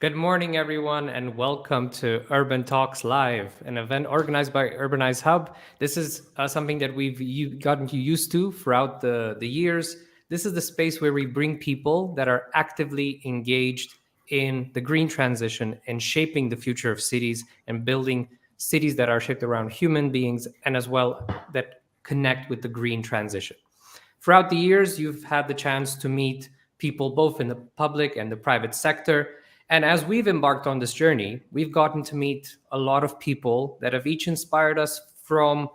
Good morning, everyone, and welcome to Urban Talks Live, an event organized by Urbanize Hub. This is something that we've gotten used to throughout the years. This is the space where we bring people that are actively engaged in the green transition and shaping the future of cities and building cities that are shaped around human beings and as well that connect with the green transition. Throughout the years, you've had the chance to meet people both in the public and the private sector. And as we've embarked on this journey, we've gotten to meet a lot of people that have each inspired us from,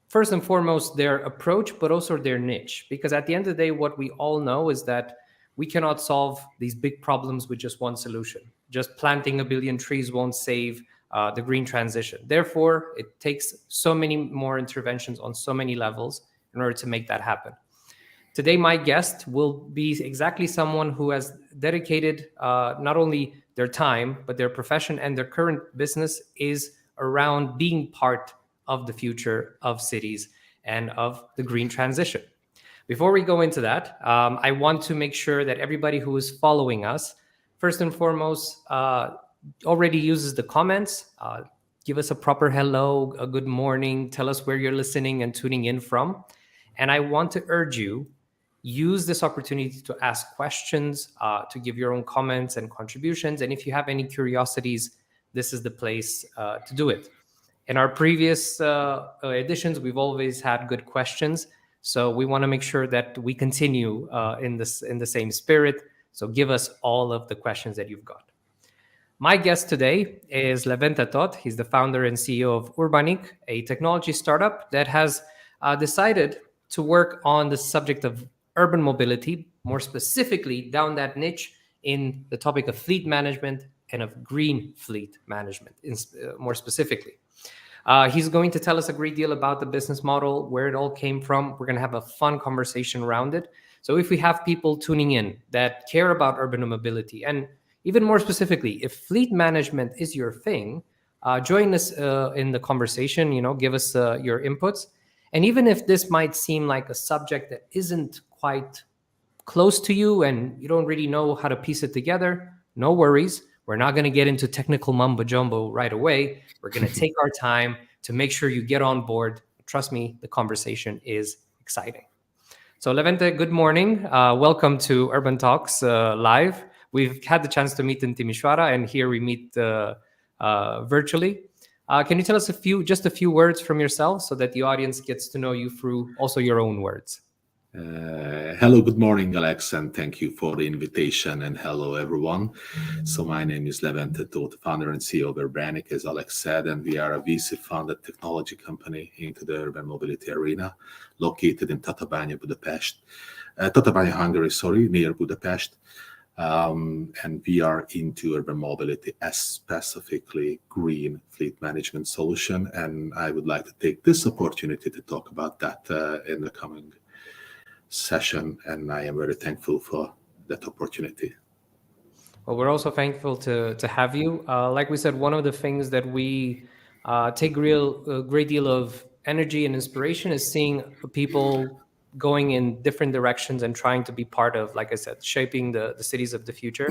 first and foremost, their approach, but also their niche. Because at the end of the day, what we all know is that we cannot solve these big problems with just one solution. Just planting a billion trees won't save the green transition. Therefore, it takes so many more interventions on so many levels in order to make that happen. Today, my guest will be exactly someone who has dedicated not only their time, but their profession and their current business is around being part of the future of cities and of the green transition. Before we go into that, I want to make sure that everybody who is following us, first and foremost, already uses the comments. Give us a proper hello, a good morning, tell us where you're listening and tuning in from. And I want to urge you, use this opportunity to ask questions, to give your own comments and contributions. And if you have any curiosities, this is the place to do it. In our previous editions, we've always had good questions. So we want to make sure that we continue in the same spirit. So give us all of the questions that you've got. My guest today is Levente Tóth. He's the founder and CEO of UrbanIqe, a technology startup that has decided to work on the subject of urban mobility, more specifically down that niche in the topic of fleet management and of green fleet management, more specifically. He's going to tell us a great deal about the business model, where it all came from. We're going to have a fun conversation around it. So if we have people tuning in that care about urban mobility, and even more specifically, if fleet management is your thing, join us in the conversation, give us your inputs. And even if this might seem like a subject that isn't quite close to you and you don't really know how to piece it together, no worries. We're not going to get into technical mumbo jumbo right away. We're going to take our time to make sure you get on board. Trust me, the conversation is exciting. So Levente, good morning. Welcome to Urban Talks Live. We've had the chance to meet in Timișoara, and here we meet virtually. Can you tell us just a few words from yourself so that the audience gets to know you through also your own words? Hello, good morning, Alex, and thank you for the invitation, and hello, everyone. So my name is Levente Tóth, founder and CEO of UrbanIqe, as Alex said, and we are a VC-funded technology company into the urban mobility arena, located in Tatabánya, Hungary, near Budapest. And we are into urban mobility, as specifically green fleet management solution. And I would like to take this opportunity to talk about that in the coming session. And I am very thankful for that opportunity. Well, we're also thankful to have you. Like we said, one of the things that we take a great deal of energy and inspiration is seeing people going in different directions and trying to be part of, like I said, shaping the cities of the future.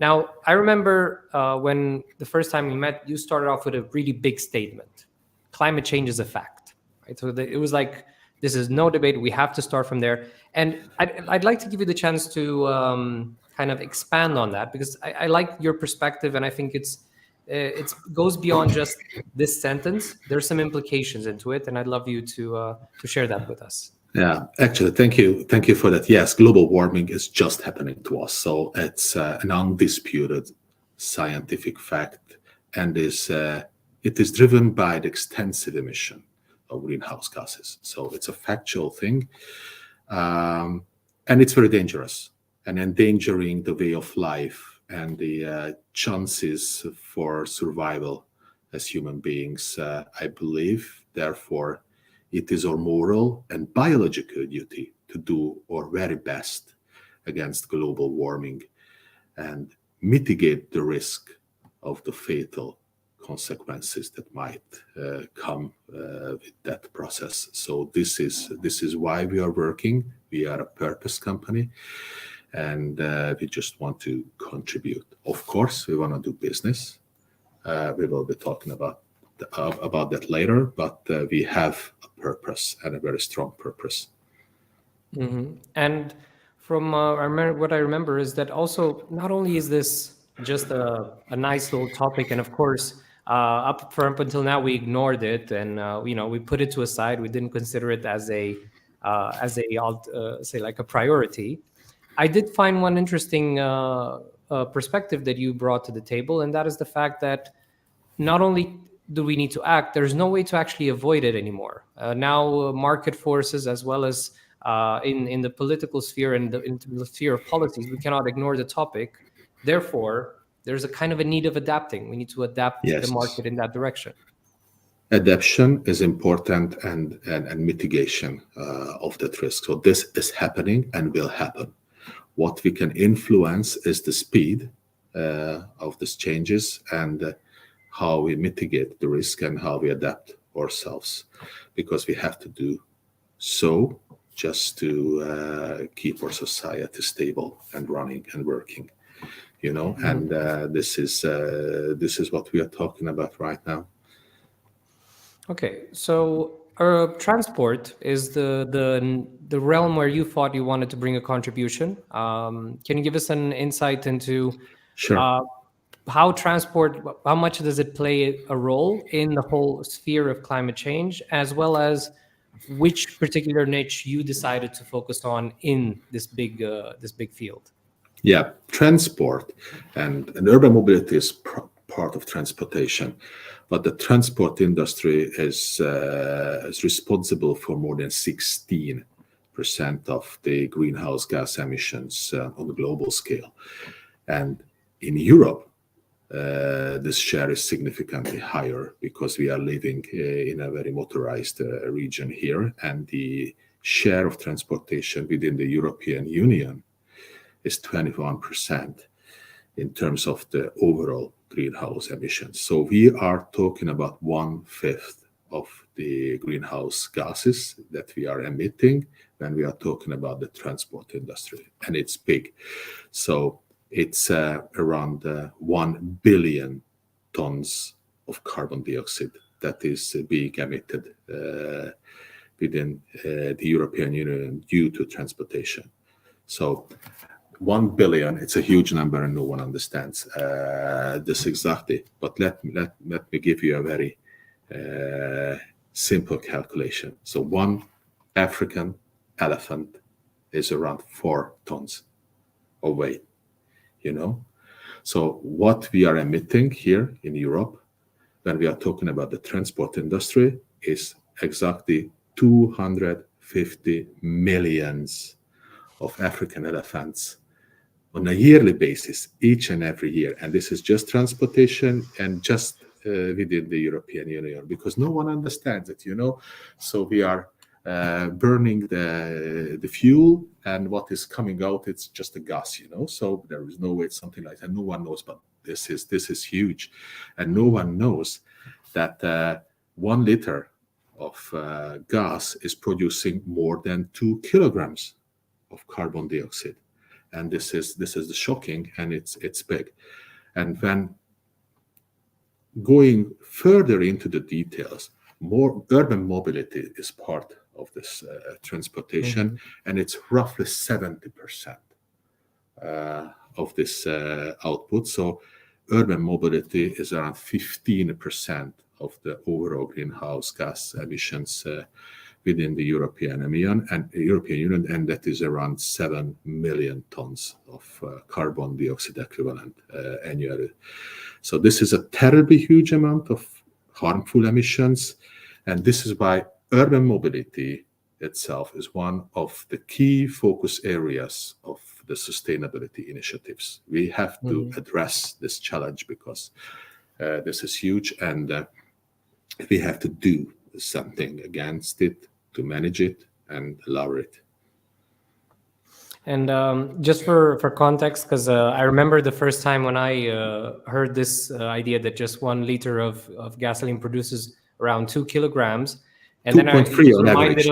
Now, I remember when the first time we met, you started off with a really big statement. Climate change is a fact, right? So it was like, this is no debate. We have to start from there. And I'd like to give you the chance to kind of expand on that, because I like your perspective, and I think it goes beyond just this sentence. There's some implications into it, and I'd love you to share that with us. Yeah, actually, thank you for that. Yes, global warming is just happening to us, so it's an undisputed scientific fact, and it is driven by the extensive emission of greenhouse gases. So it's a factual thing, and it's very dangerous, and endangering the way of life and the chances for survival as human beings. I believe, therefore, it is our moral and biological duty to do our very best against global warming and mitigate the risk of the fatal consequences that might come with that process. So this is why we are working. We are a purpose company, and we just want to contribute. Of course, we want to do business. We will be talking about that later, but we have a purpose, and a very strong purpose. And from what I remember is that also not only is this just a nice little topic, and of course up until now we ignored it, and we put it to a side. We didn't consider it as a say like a priority. I did find one interesting perspective that you brought to the table, and that is the fact that not only do we need to act, there's no way to actually avoid it anymore. Now market forces, as well as in the political sphere and in the sphere of policies, we cannot ignore the topic. Therefore, there's a kind of a need of adapting. We need to adapt the market in that direction. Adaptation is important, and mitigation of that risk. So this is happening and will happen. What we can influence is the speed of these changes, and how we mitigate the risk and how we adapt ourselves, because we have to do so just to keep our society stable and running and working, and this is what we are talking about right now. Okay, so transport is the realm where you thought you wanted to bring a contribution. Can you give us an insight into how transport, how much does it play a role in the whole sphere of climate change, as well as which particular niche you decided to focus on in this big field? Yeah, transport and urban mobility is part of transportation, but the transport industry is responsible for more than 16% of the greenhouse gas emissions on a global scale. And in Europe, this share is significantly higher, because we are living in a very motorized region here, and the share of transportation within the European Union is 21% in terms of the overall greenhouse emissions. So we are talking about 1/5 of the greenhouse gases that we are emitting when we are talking about the transport industry, and it's big. So it's around 1 billion tons of carbon dioxide that is being emitted within the European Union due to transportation. So 1 billion, it's a huge number, and no one understands this exactly. But let me give you a very simple calculation. So one African elephant is around 4 tons of weight. So what we are emitting here in Europe, when we are talking about the transport industry, is exactly 250 millions of African elephants on a yearly basis, each and every year. And this is just transportation, and just within the European Union, because no one understands it, So we are burning the fuel, and what is coming out, it's just a gas, So there is no way it's something like that. No one knows, but this is huge, and no one knows that 1 liter of gas is producing more than 2 kilograms of carbon dioxide, and this is the shocking, and it's big. And when going further into the details, more urban mobility is part of this transportation, and it's roughly 70% of this output. So urban mobility is around 15% of the overall greenhouse gas emissions within the European Union, and that is around 7 million tons of carbon dioxide equivalent annually. So this is a terribly huge amount of harmful emissions, and this is why urban mobility itself is one of the key focus areas of the sustainability initiatives. We have to address this challenge, because this is huge, and we have to do something against it, to manage it and lower it. And just for context, because I remember the first time when I heard this idea that just 1 liter of gasoline produces around 2 kilograms, and then I was reminded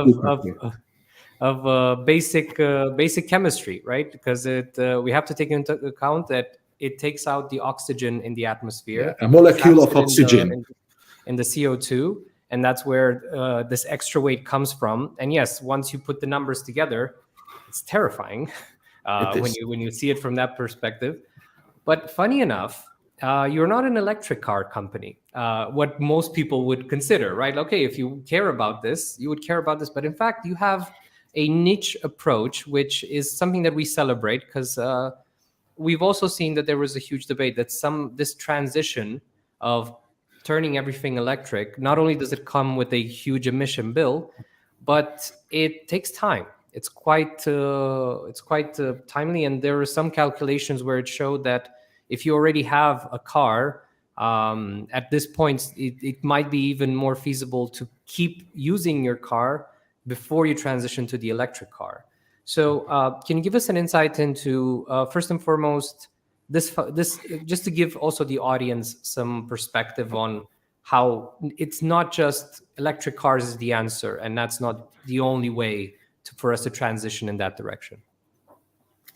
basic chemistry, right? Because we have to take into account that it takes out the oxygen in the atmosphere, a molecule traps of it oxygen in the CO2, and that's where this extra weight comes from. And yes, once you put the numbers together, it's terrifying when you see it from that perspective. But funny enough, you're not an electric car company, what most people would consider, right? Okay, if you care about this, you would care about this. But in fact, you have a niche approach, which is something that we celebrate, because we've also seen that there was a huge debate that this transition of turning everything electric, not only does it come with a huge emission bill, but it takes time. It's quite timely, and there are some calculations where it showed that if you already have a car, at this point, it might be even more feasible to keep using your car before you transition to the electric car. So can you give us an insight into, first and foremost, this just to give also the audience some perspective on how it's not just electric cars is the answer, and that's not the only way for us to transition in that direction?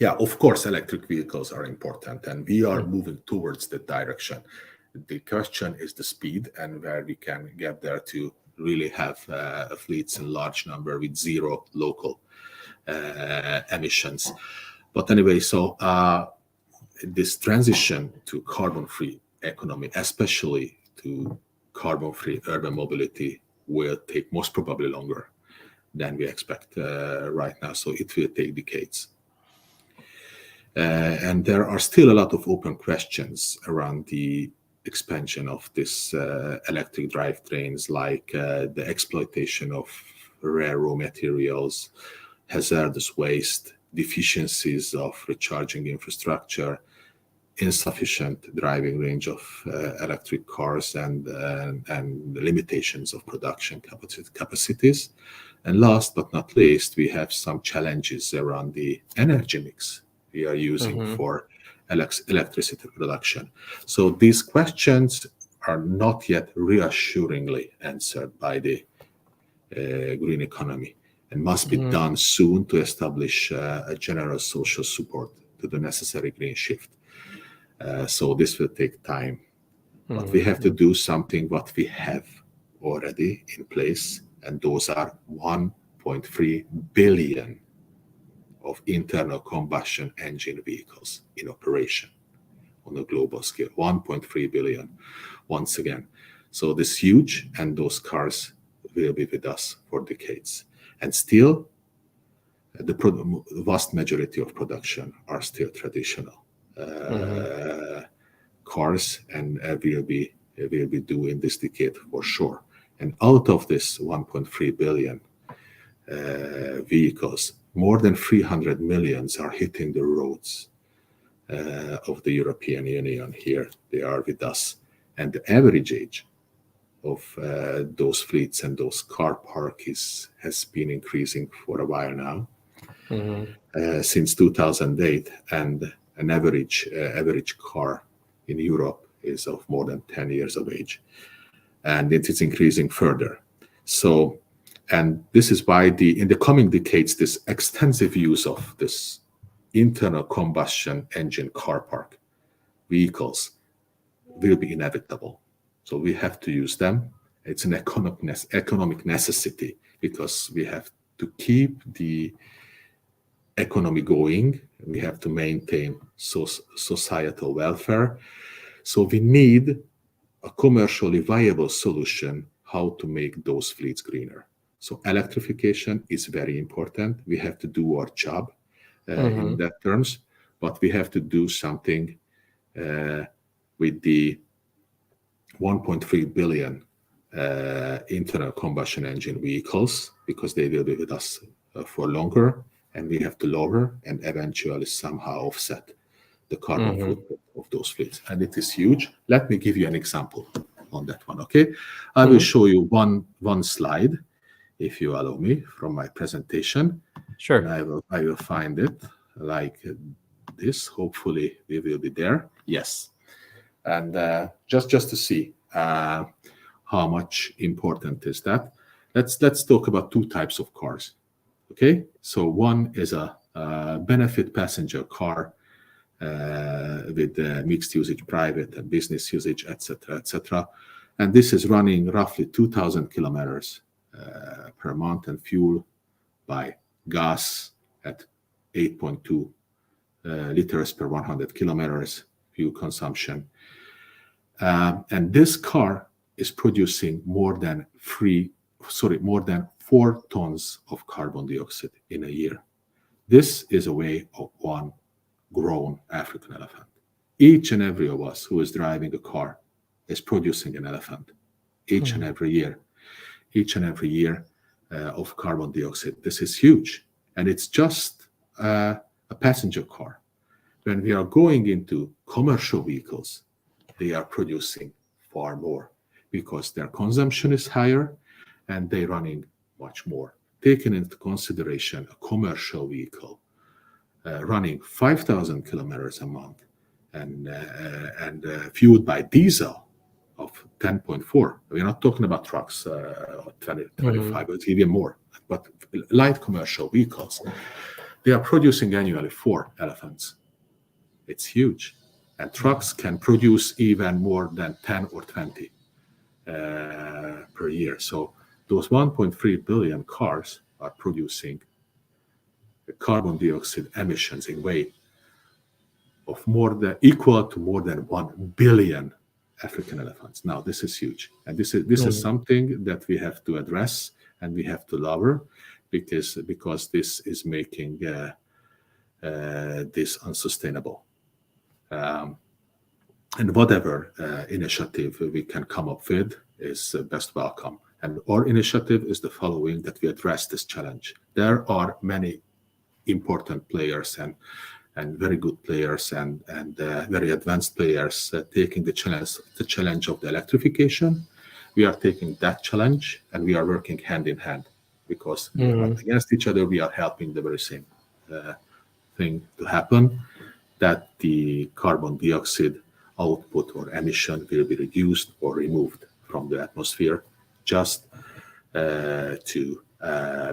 Yeah, of course, electric vehicles are important, and we are moving towards that direction. The question is the speed and where we can get there to really have fleets in large number with zero local emissions. But anyway, so this transition to carbon-free economy, especially to carbon-free urban mobility, will take most probably longer than we expect right now. So it will take decades. And there are still a lot of open questions around the expansion of this electric drivetrains, like the exploitation of rare raw materials, hazardous waste, deficiencies of recharging infrastructure, insufficient driving range of electric cars, and the limitations of production capacities. And last but not least, we have some challenges around the energy mix we are using for electricity production. So these questions are not yet reassuringly answered by the green economy, and must be done soon to establish a general social support to the necessary green shift. So this will take time, but we have to do something what we have already in place, and those are 1.3 billion of internal combustion engine vehicles in operation on a global scale. 1.3 billion, once again. So this huge, and those cars will be with us for decades. And still, the vast majority of production are still traditional cars, and will be due in this decade for sure. And out of this 1.3 billion vehicles, more than 300 million are hitting the roads of the European Union. Here they are with us. And the average age of those fleets and those car park has been increasing for a while now, since 2008. And an average car in Europe is of more than 10 years of age. And it is increasing further. So, and this is why in the coming decades, this extensive use of this internal combustion engine car park vehicles will be inevitable. So we have to use them. It's an economic necessity, because we have to keep the economy going. We have to maintain societal welfare. So we need a commercially viable solution how to make those fleets greener. So electrification is very important. We have to do our job in that terms, but we have to do something with the 1.3 billion internal combustion engine vehicles, because they will be with us for longer, and we have to lower and eventually somehow offset the carbon footprint of those fleets. And it is huge. Let me give you an example on that one, okay? I will show you one slide, if you allow me, from my presentation. Sure. And I will find it like this. Hopefully we will be there. Yes. And just to see how much important is that. Let's talk about two types of cars. Okay, so one is a benefit passenger car with mixed usage, private and business usage, etc., etc. And this is running roughly 2,000 kilometers per month and fuel by gas at 8.2 liters per 100 kilometers fuel consumption. And this car is producing more than 4 tons of carbon dioxide in a year. This is a way of one grown African elephant. Each and every of us who is driving a car is producing an elephant each and every year of carbon dioxide. This is huge. And it's just a passenger car. When we are going into commercial vehicles, they are producing far more because their consumption is higher and they're running much more. Taking into consideration a commercial vehicle running 5,000 kilometers a month and fueled by diesel of 10.4. We're not talking about trucks, 25, it's even more. But light commercial vehicles, they are producing annually 4 elephants. It's huge. And trucks can produce even more than 10 or 20 per year. So those 1.3 billion cars are producing carbon dioxide emissions in weight of equal to more than 1 billion African elephants. Now, this is huge. And this is something that we have to address and we have to lower because this is making this unsustainable. And whatever initiative we can come up with is best welcome. And our initiative is the following, that we address this challenge. There are many important players and very good players and very advanced players taking the challenge of the electrification. We are taking that challenge and we are working hand in hand because we are not against each other. We are helping the very same thing to happen, that the carbon dioxide output or emission will be reduced or removed from the atmosphere just to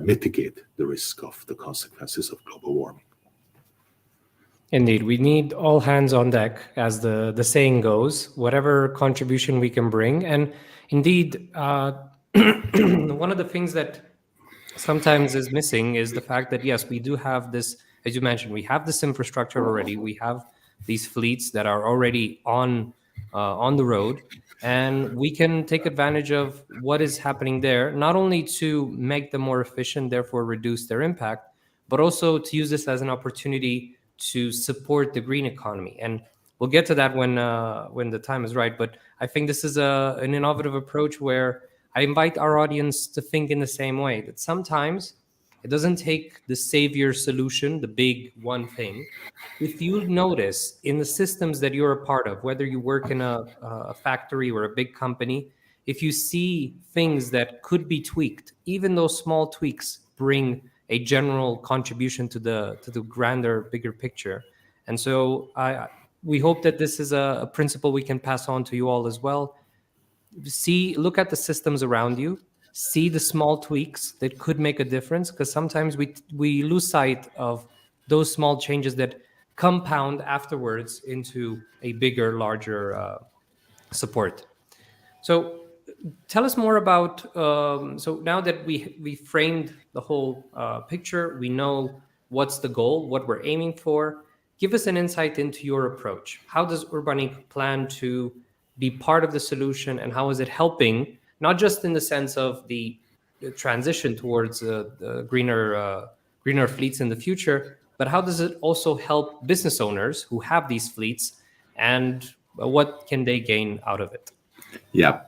mitigate the risk of the consequences of global warming. Indeed, we need all hands on deck, as the saying goes, whatever contribution we can bring. And indeed, one of the things that sometimes is missing is the fact that, yes, we do have this, as you mentioned, we have this infrastructure already. We have these fleets that are already on the road, and we can take advantage of what is happening there, not only to make them more efficient, therefore reduce their impact, but also to use this as an opportunity to support the green economy. And we'll get to that when the time is right. But I think this is an innovative approach where I invite our audience to think in the same way, that sometimes it doesn't take the savior solution, the big one thing. If you notice in the systems that you're a part of, whether you work in a factory or a big company, if you see things that could be tweaked, even those small tweaks bring a general contribution to the grander, bigger picture. And so we hope that this is a principle we can pass on to you all as well. Look at the systems around you, see the small tweaks that could make a difference, because sometimes we lose sight of those small changes that compound afterwards into a bigger, larger support. So tell us more about, so now that we framed the whole picture, we know what's the goal, what we're aiming for. Give us an insight into your approach. How does Urbaniqe plan to be part of the solution, and how is it helping, not just in the sense of the transition towards the greener fleets in the future, but how does it also help business owners who have these fleets, and what can they gain out of it? Yeah.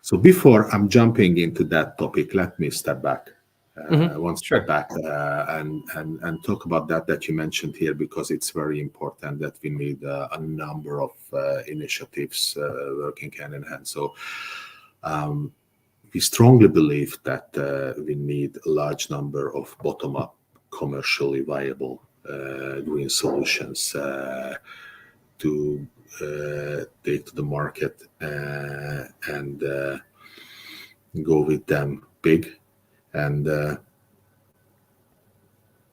So before I'm jumping into that topic, let me step back. One step back and talk about that you mentioned here, because it's very important that we need a number of initiatives working hand in hand. So we strongly believe that we need a large number of bottom-up, commercially viable green solutions to take to the market and go with them big. And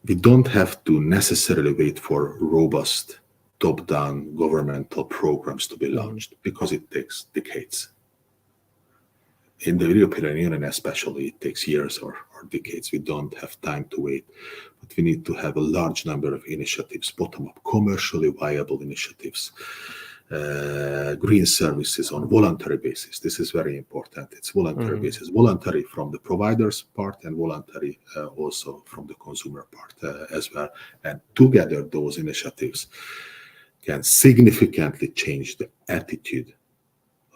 we don't have to necessarily wait for robust top-down governmental programs to be launched, because it takes decades. In the European Union especially, it takes years or decades. We don't have time to wait, but we need to have a large number of initiatives, bottom-up, commercially viable initiatives, green services on voluntary basis. This is very important. It's voluntary basis, voluntary from the provider's part and voluntary also from the consumer part as well. And together, those initiatives can significantly change the attitude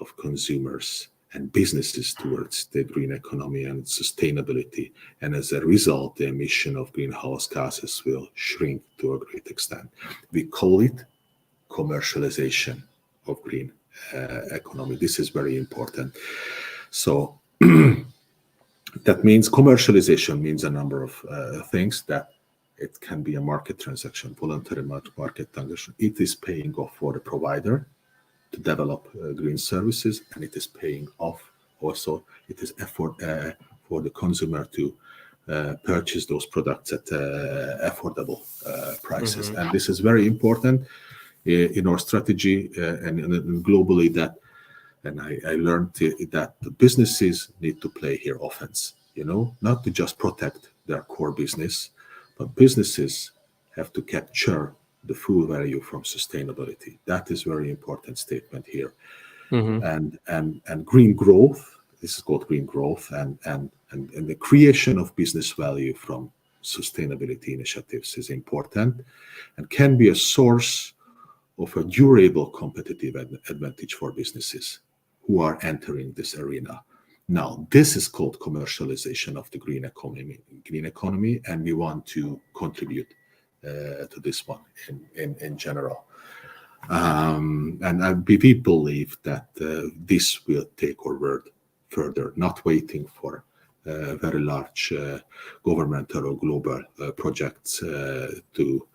of consumers and businesses towards the green economy and sustainability. And as a result, the emission of greenhouse gases will shrink to a great extent. We call it commercialization of green economy. This is very important. So that means commercialization means a number of things. That it can be a market transaction, voluntary market transaction. It is paying off for the provider to develop green services, and it is paying off also. It is effort for the consumer to purchase those products at affordable prices. And this is very important in our strategy and globally. That, and I learned that the businesses need to play here offense, not to just protect their core business, but businesses have to capture the full value from sustainability. That is very important statement here. And green growth, this is called green growth, and the creation of business value from sustainability initiatives is important and can be a source of a durable competitive advantage for businesses who are entering this arena. Now, this is called commercialization of the green economy, and we want to contribute to this one in general. And we believe that this will take our world further, not waiting for very large governmental or global projects to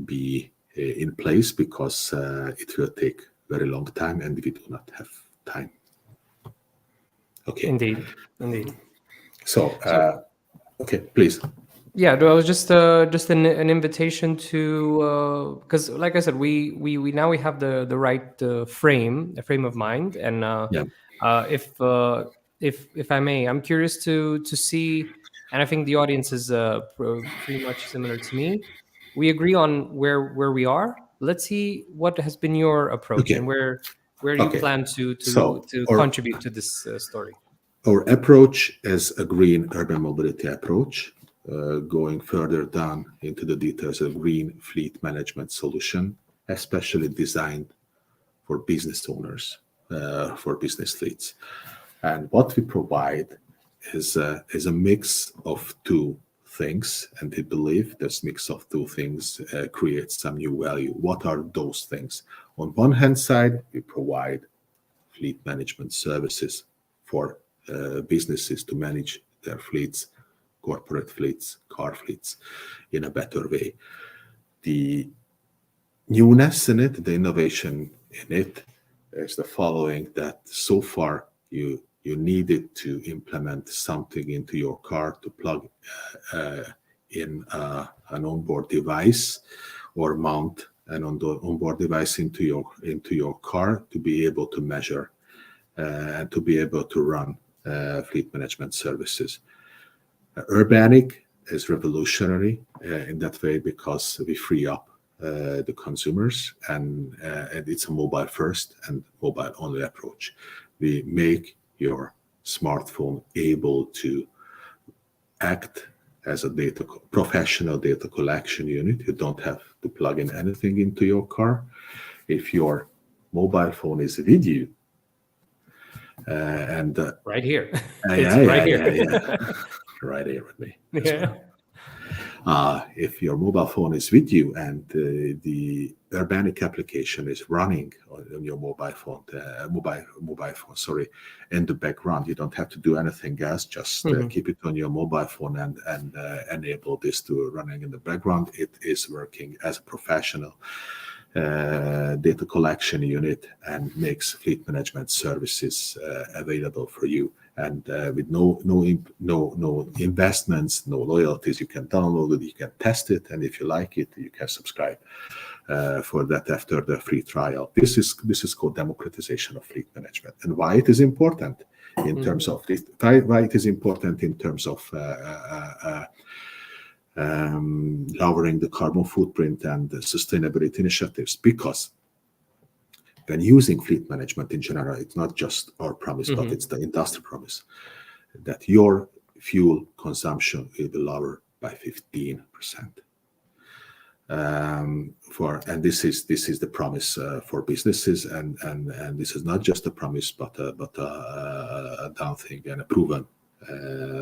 be in place, because it will take very long time and we do not have time. Okay. Indeed. So, okay, please. Yeah, it was just an invitation to, because like I said, we now we have the right frame of mind, and if I may, I'm curious to see, and I think the audience is pretty much similar to me. We agree on where we are. Let's see what has been your approach, and where you plan to contribute to this story. Our approach is a green urban mobility approach. Going further down into the details of green fleet management solution, especially designed for business owners, for business fleets. And what we provide is a mix of two things, and we believe this mix of two things creates some new value. What are those things? On one hand side, we provide fleet management services for businesses to manage their fleets, corporate fleets, car fleets, in a better way. The newness in it, the innovation in it, is the following: that so far you needed to implement something into your car to plug in an onboard device, or mount an onboard device into your car to be able to measure and to be able to run fleet management services. Urbaniqe is revolutionary in that way, because we free up the consumers, and it's a mobile first and mobile only approach. We make your smartphone able to act as a professional data collection unit. You don't have to plug in anything into your car. If your mobile phone is with you, and right here, right here with me. Yeah. If your mobile phone is with you and the Urbaniqe application is running on your mobile phone, in the background, you don't have to do anything else. Just keep it on your mobile phone and enable this to running in the background. It is working as a professional data collection unit and makes fleet management services available for you. and with no investments, no loyalties. You can download it, you can test it, and if you like it, you can subscribe for that after the free trial. This is called democratization of fleet management, and why it is important in terms of this, why it is important in terms of lowering the carbon footprint and the sustainability initiatives. Because when using fleet management in general, it's not just our promise, but it's the industry promise that your fuel consumption will be lower by 15%. And this is the promise for businesses, and this is not just a promise, but a done thing and a proven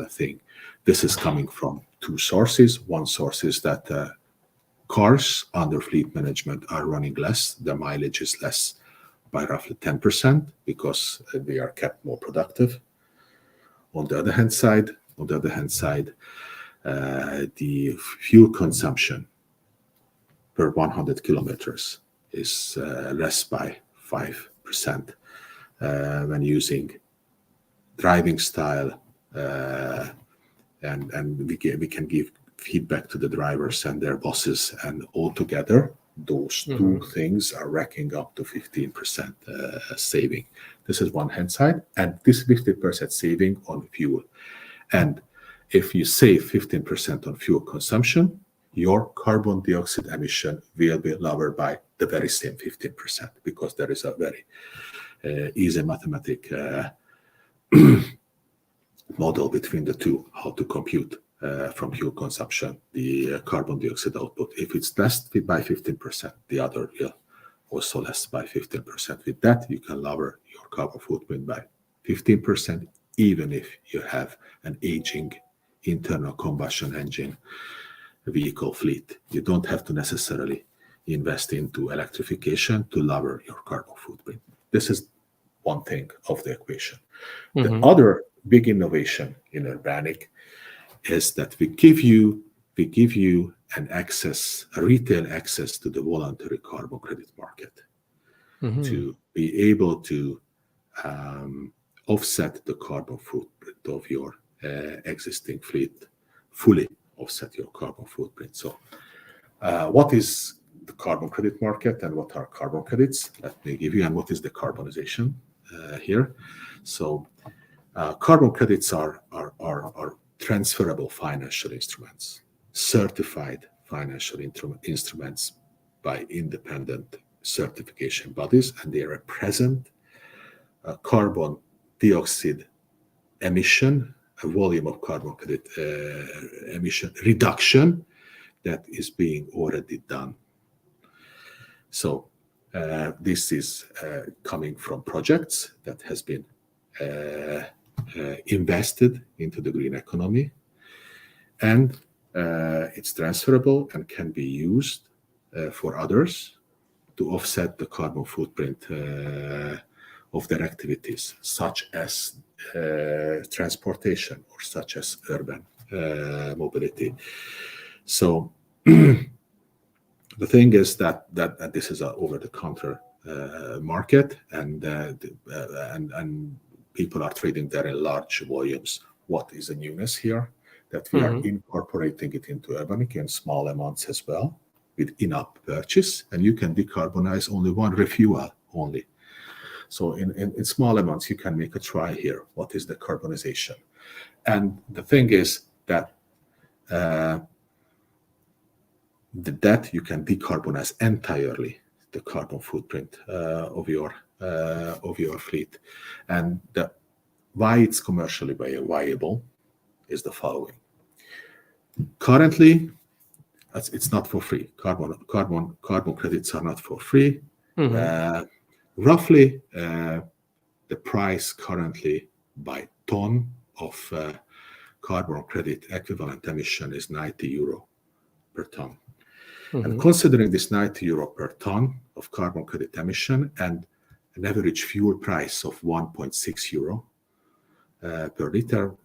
thing. This is coming from two sources. One source is that cars under fleet management are running less. The mileage is less by roughly 10% because they are kept more productive. On the other hand side, the fuel consumption per 100 kilometers is less by 5% when using driving style, and we can give feedback to the drivers and their bosses, and altogether those two things are racking up to 15% saving. This is one hand side, and this 15% saving on fuel. And if you save 15% on fuel consumption, your carbon dioxide emission will be lowered by the very same 15%, because there is a very easy mathematic model between the two, how to compute from fuel consumption the carbon dioxide output. If it's less by 15%, the other will also less by 15%. With that, you can lower your carbon footprint by 15%, even if you have an aging internal combustion engine vehicle fleet. You don't have to necessarily invest into electrification to lower your carbon footprint. This is one thing of the equation. The other big innovation in Urbaniqe is that we give you an access, a retail access to the voluntary carbon credit market to be able to offset the carbon footprint of your existing fleet, fully offset your carbon footprint. So what is the carbon credit market and what are carbon credits? Let me give you, and what is the carbonization here. So carbon credits are transferable financial instruments, certified financial instruments by independent certification bodies, and they represent a carbon dioxide emission, a volume of carbon credit emission reduction that is being already done. So this is coming from projects that has been invested into the green economy, and it's transferable and can be used for others to offset the carbon footprint of their activities, such as transportation or such as urban mobility. So the thing is that this is an over-the-counter market, and people are trading there in large volumes. What is the newness here? That we are incorporating it into Urbaniqe in small amounts as well, with in-app purchase, and you can decarbonize only one refuel only. So in small amounts, you can make a try here. What is the carbonization? And the thing is that that you can decarbonize entirely the carbon footprint of your fleet. And why it's commercially viable is the following. Currently, it's not for free. Carbon credits are not for free. Roughly, the price currently by ton of carbon credit equivalent emission is 90 euro per ton. And considering this 90 euro per ton of carbon credit emission and an average fuel price of 1.6 euro per liter,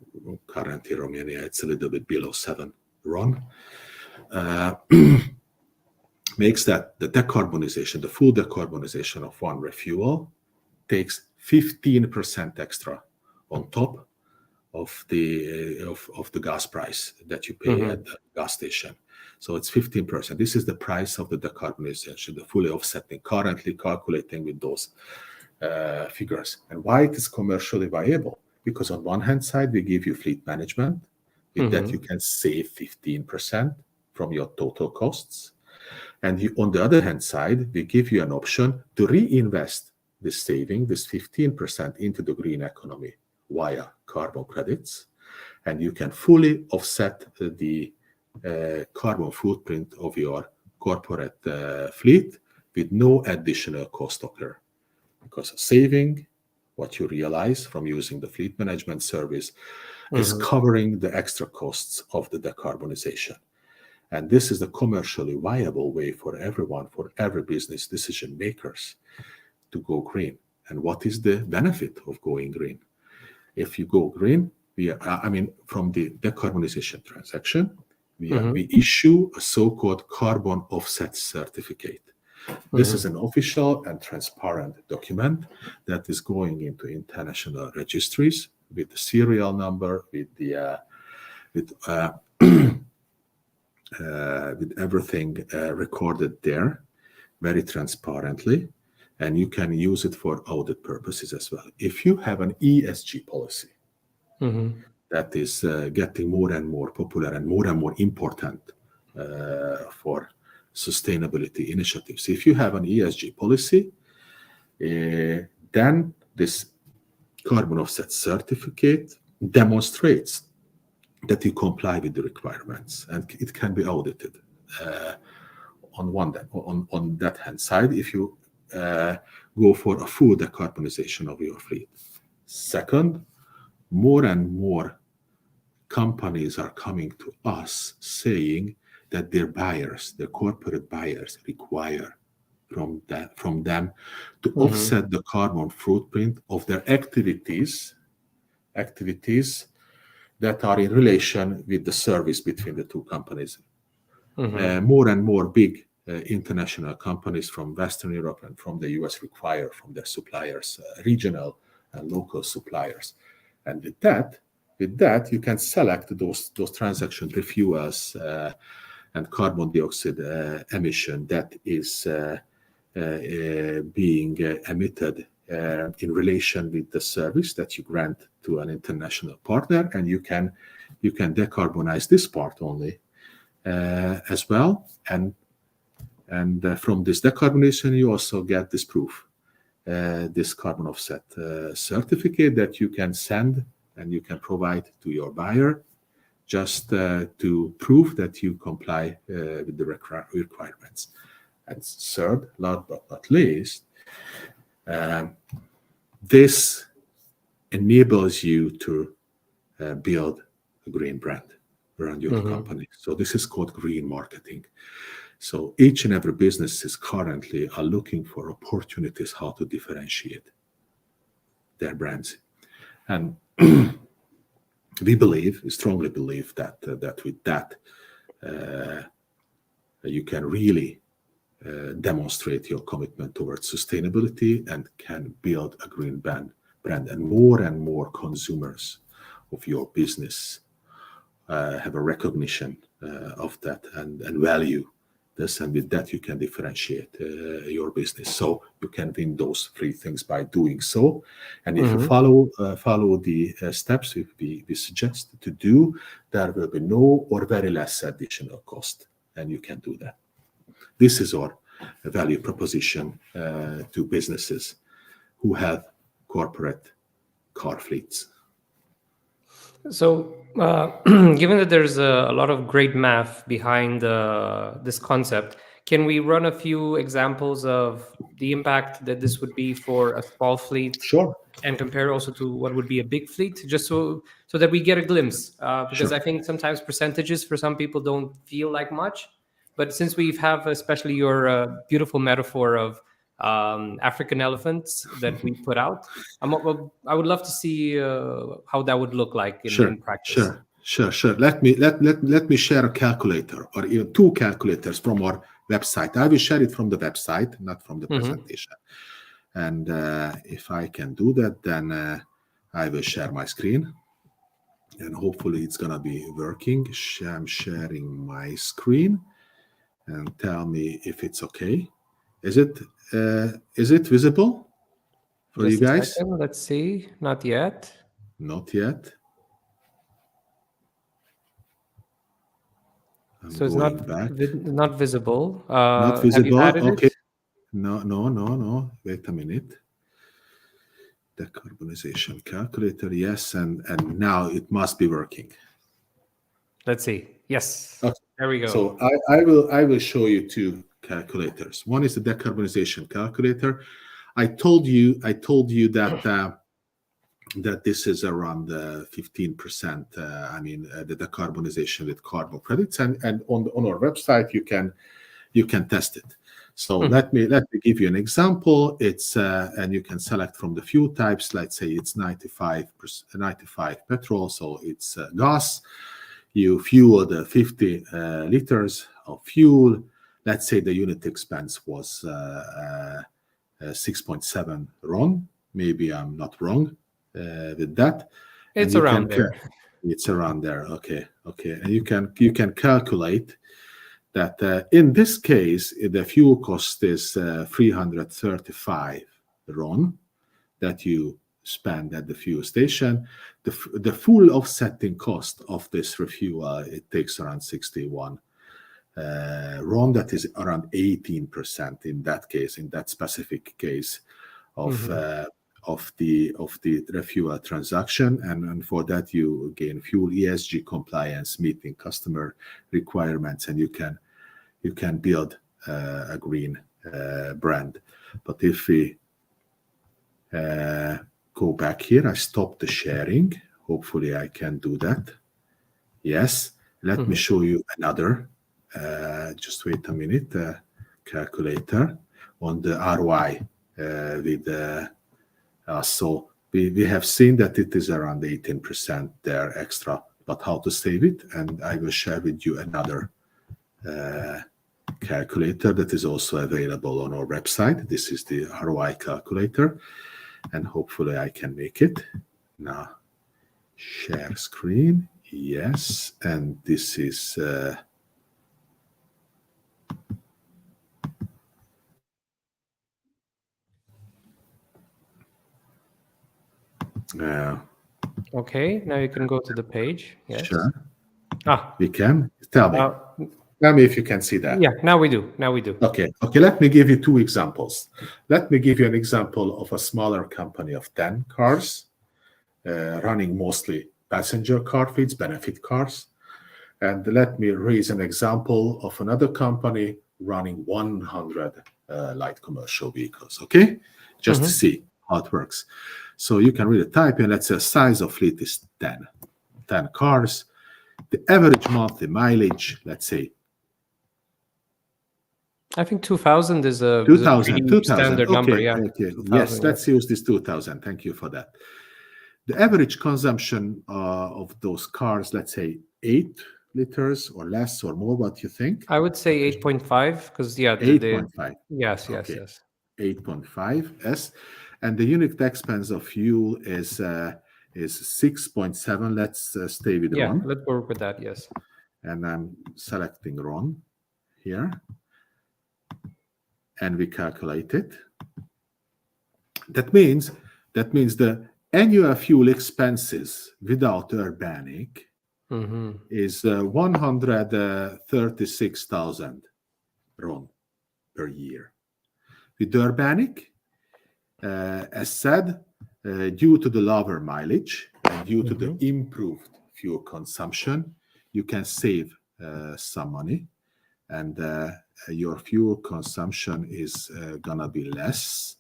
currently in Romania it's a little bit below 7 RON, makes that the decarbonization, the full decarbonization of one refuel takes 15% extra on top of the gas price that you pay at the gas station. So it's 15%. This is the price of the decarbonization, the fully offsetting, currently calculating with those figures. And why it is commercially viable? Because on one hand side, we give you fleet management. With that, you can save 15% from your total costs. And on the other hand side, we give you an option to reinvest this saving, this 15% into the green economy via carbon credits. And you can fully offset the carbon footprint of your corporate fleet with no additional cost occur. Because saving, what you realize from using the fleet management service, is covering the extra costs of the decarbonization. And this is the commercially viable way for everyone, for every business decision makers to go green. And what is the benefit of going green? If you go green, from the decarbonization transaction, we issue a so-called carbon offset certificate. This is an official and transparent document that is going into international registries with the serial number, with everything recorded there, very transparently, and you can use it for audit purposes as well. If you have an ESG policy that is getting more and more popular and more important for sustainability initiatives, if you have an ESG policy, then this carbon offset certificate demonstrates that you comply with the requirements, and it can be audited on that hand side if you go for a full decarbonization of your fleet. Second, more and more companies are coming to us saying that their buyers, their corporate buyers, require from them to offset the carbon footprint of their activities that are in relation with the service between the two companies. More and more big international companies from Western Europe and from the US require from their suppliers, regional and local suppliers. And with that, you can select those transaction refuels and carbon dioxide emission that is being emitted in relation with the service that you grant to an international partner, and you can decarbonize this part only as well. And from this decarbonization, you also get this proof, this carbon offset certificate that you can send and you can provide to your buyer, just to prove that you comply with the requirements. And third, last but not least, this enables you to build a green brand around your company. So this is called green marketing. So each and every business is currently looking for opportunities how to differentiate their brands. And we strongly believe that with that, you can really demonstrate your commitment towards sustainability and can build a green brand. And more consumers of your business have a recognition of that and value this, and with that you can differentiate your business. So you can win those three things by doing so. And if you follow the steps we suggest to do, there will be no or very less additional cost, and you can do that. This is our value proposition to businesses who have corporate car fleets. So, given that there's a lot of great math behind this concept, can we run a few examples of the impact that this would be for a small fleet? Sure. And compare also to what would be a big fleet, just so that we get a glimpse. Because I think sometimes percentages for some people don't feel like much. But since we have especially your beautiful metaphor of African elephants that we put out, I would love to see how that would look like in practice. Sure. Let me share a calculator or even two calculators from our website. I will share it from the website, not from the presentation. And if I can do that, then I will share my screen. and hopefully it's gonna be working. I'm sharing my screen, and tell me if it's okay. Is it visible for Just you a guys? second. Let's see. Not yet. Not yet. I'm So it's going back. not visible. Not Have you visible. added Okay. it? No. Wait a minute. Decarbonization calculator. Yes, and now it must be working. Let's see. Yes. Okay. There we go. So I will show you two calculators. One is the decarbonization calculator. I told you that that this is around 15%. The decarbonization with carbon credits, and on our website you can test it. So let me give you an example. It's and you can select from the fuel types. Let's say it's 95 petrol, so it's gas. You fuel the 50 liters of fuel. Let's say the unit expense was 6.7 RON. Maybe I'm not wrong with that. It's around there. It's around there. Okay. And you can calculate that in this case the fuel cost is 335 RON that you spend at the fuel station. The full offsetting cost of this refuel, it takes around 61 RON. That is around 18% in that case, in that specific case of the refuel transaction, and for that you gain fuel ESG compliance, meeting customer requirements, and you can build a green brand. But if we go back here, I stop the sharing. Hopefully I can do that. Yes. Let me show you another. Just wait a minute. Calculator on the ROI with so we have seen that it is around 18% there extra, but how to save it, and I will share with you another calculator that is also available on our website. This is the ROI calculator, and hopefully I can make it now. Share screen. Yes, and this is Okay, now you can go to the page. Yes. Sure. Ah, we can. Tell me if you can see that. Yeah, now we do. Okay, let me give you two examples. Let me give you an example of a smaller company of 10 cars running mostly passenger car fleets, benefit cars. And let me raise an example of another company running 100 light commercial vehicles, okay? Just to see how it works. So you can really type in, let's say size of fleet is 10 cars. The average monthly mileage, let's say, I think 2000 is a 2000 standard number. Okay, Yeah. okay. Yes, let's use this 2000. Thank you for that. The average consumption of those cars, let's say 8 liters or less or more. What do you think? I would say 8.5 because 8.5. Yes. 8.5. Yes, and the unit expense of fuel is 6.7. Let's stay with RON. Let's work with that. Yes. And I'm selecting RON here, and we calculate it. That means the annual fuel expenses without Urbaniqe is 136,000 RON per year. With Urbaniqe, as said, due to the lower mileage and due to the improved fuel consumption, you can save some money, and your fuel consumption is gonna be less,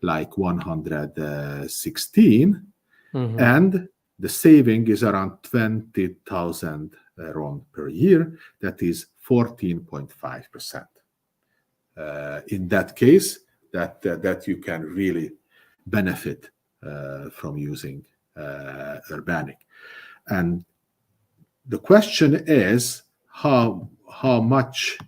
like 116, and the saving is around 20,000 RON per year. That is 14.5%. In that case, that you can really benefit from using Urbaniqe. And the question is how much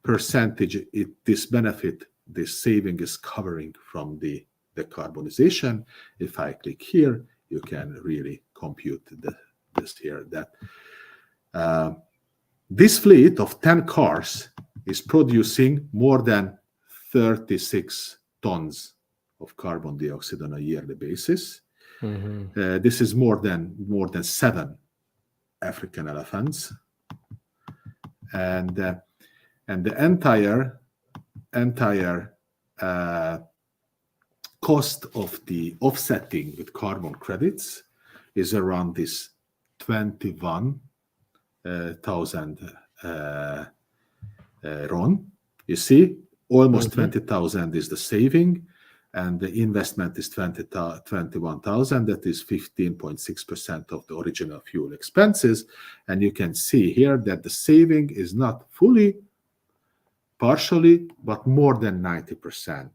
percentage this benefit, this saving is covering from the decarbonization. If I click here, you can really compute this here, that this fleet of 10 cars is producing more than 36 tons of carbon dioxide on a yearly basis. This is more than 7 African elephants, and the entire cost of the offsetting with carbon credits is around this 21,000 RON. You see, almost 20,000 is the saving, and the investment is 21,000. That is 15.6% of the original fuel expenses. And you can see here that the saving is not fully, partially, but more than 90%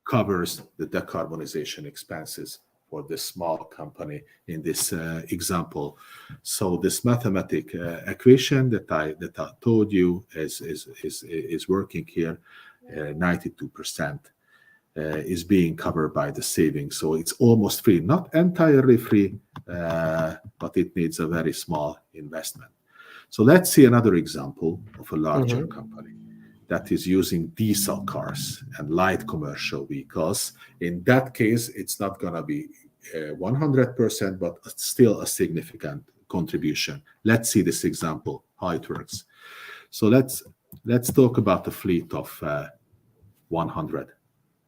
covers the decarbonization expenses for this small company in this example. So this mathematic equation that I told you is working here. 92% is being covered by the savings. So it's almost free, not entirely free, but it needs a very small investment. So let's see another example of a larger company that is using diesel cars and light commercial vehicles. In that case, it's not going to be 100%, but still a significant contribution. Let's see this example, how it works. So let's talk about the fleet of 100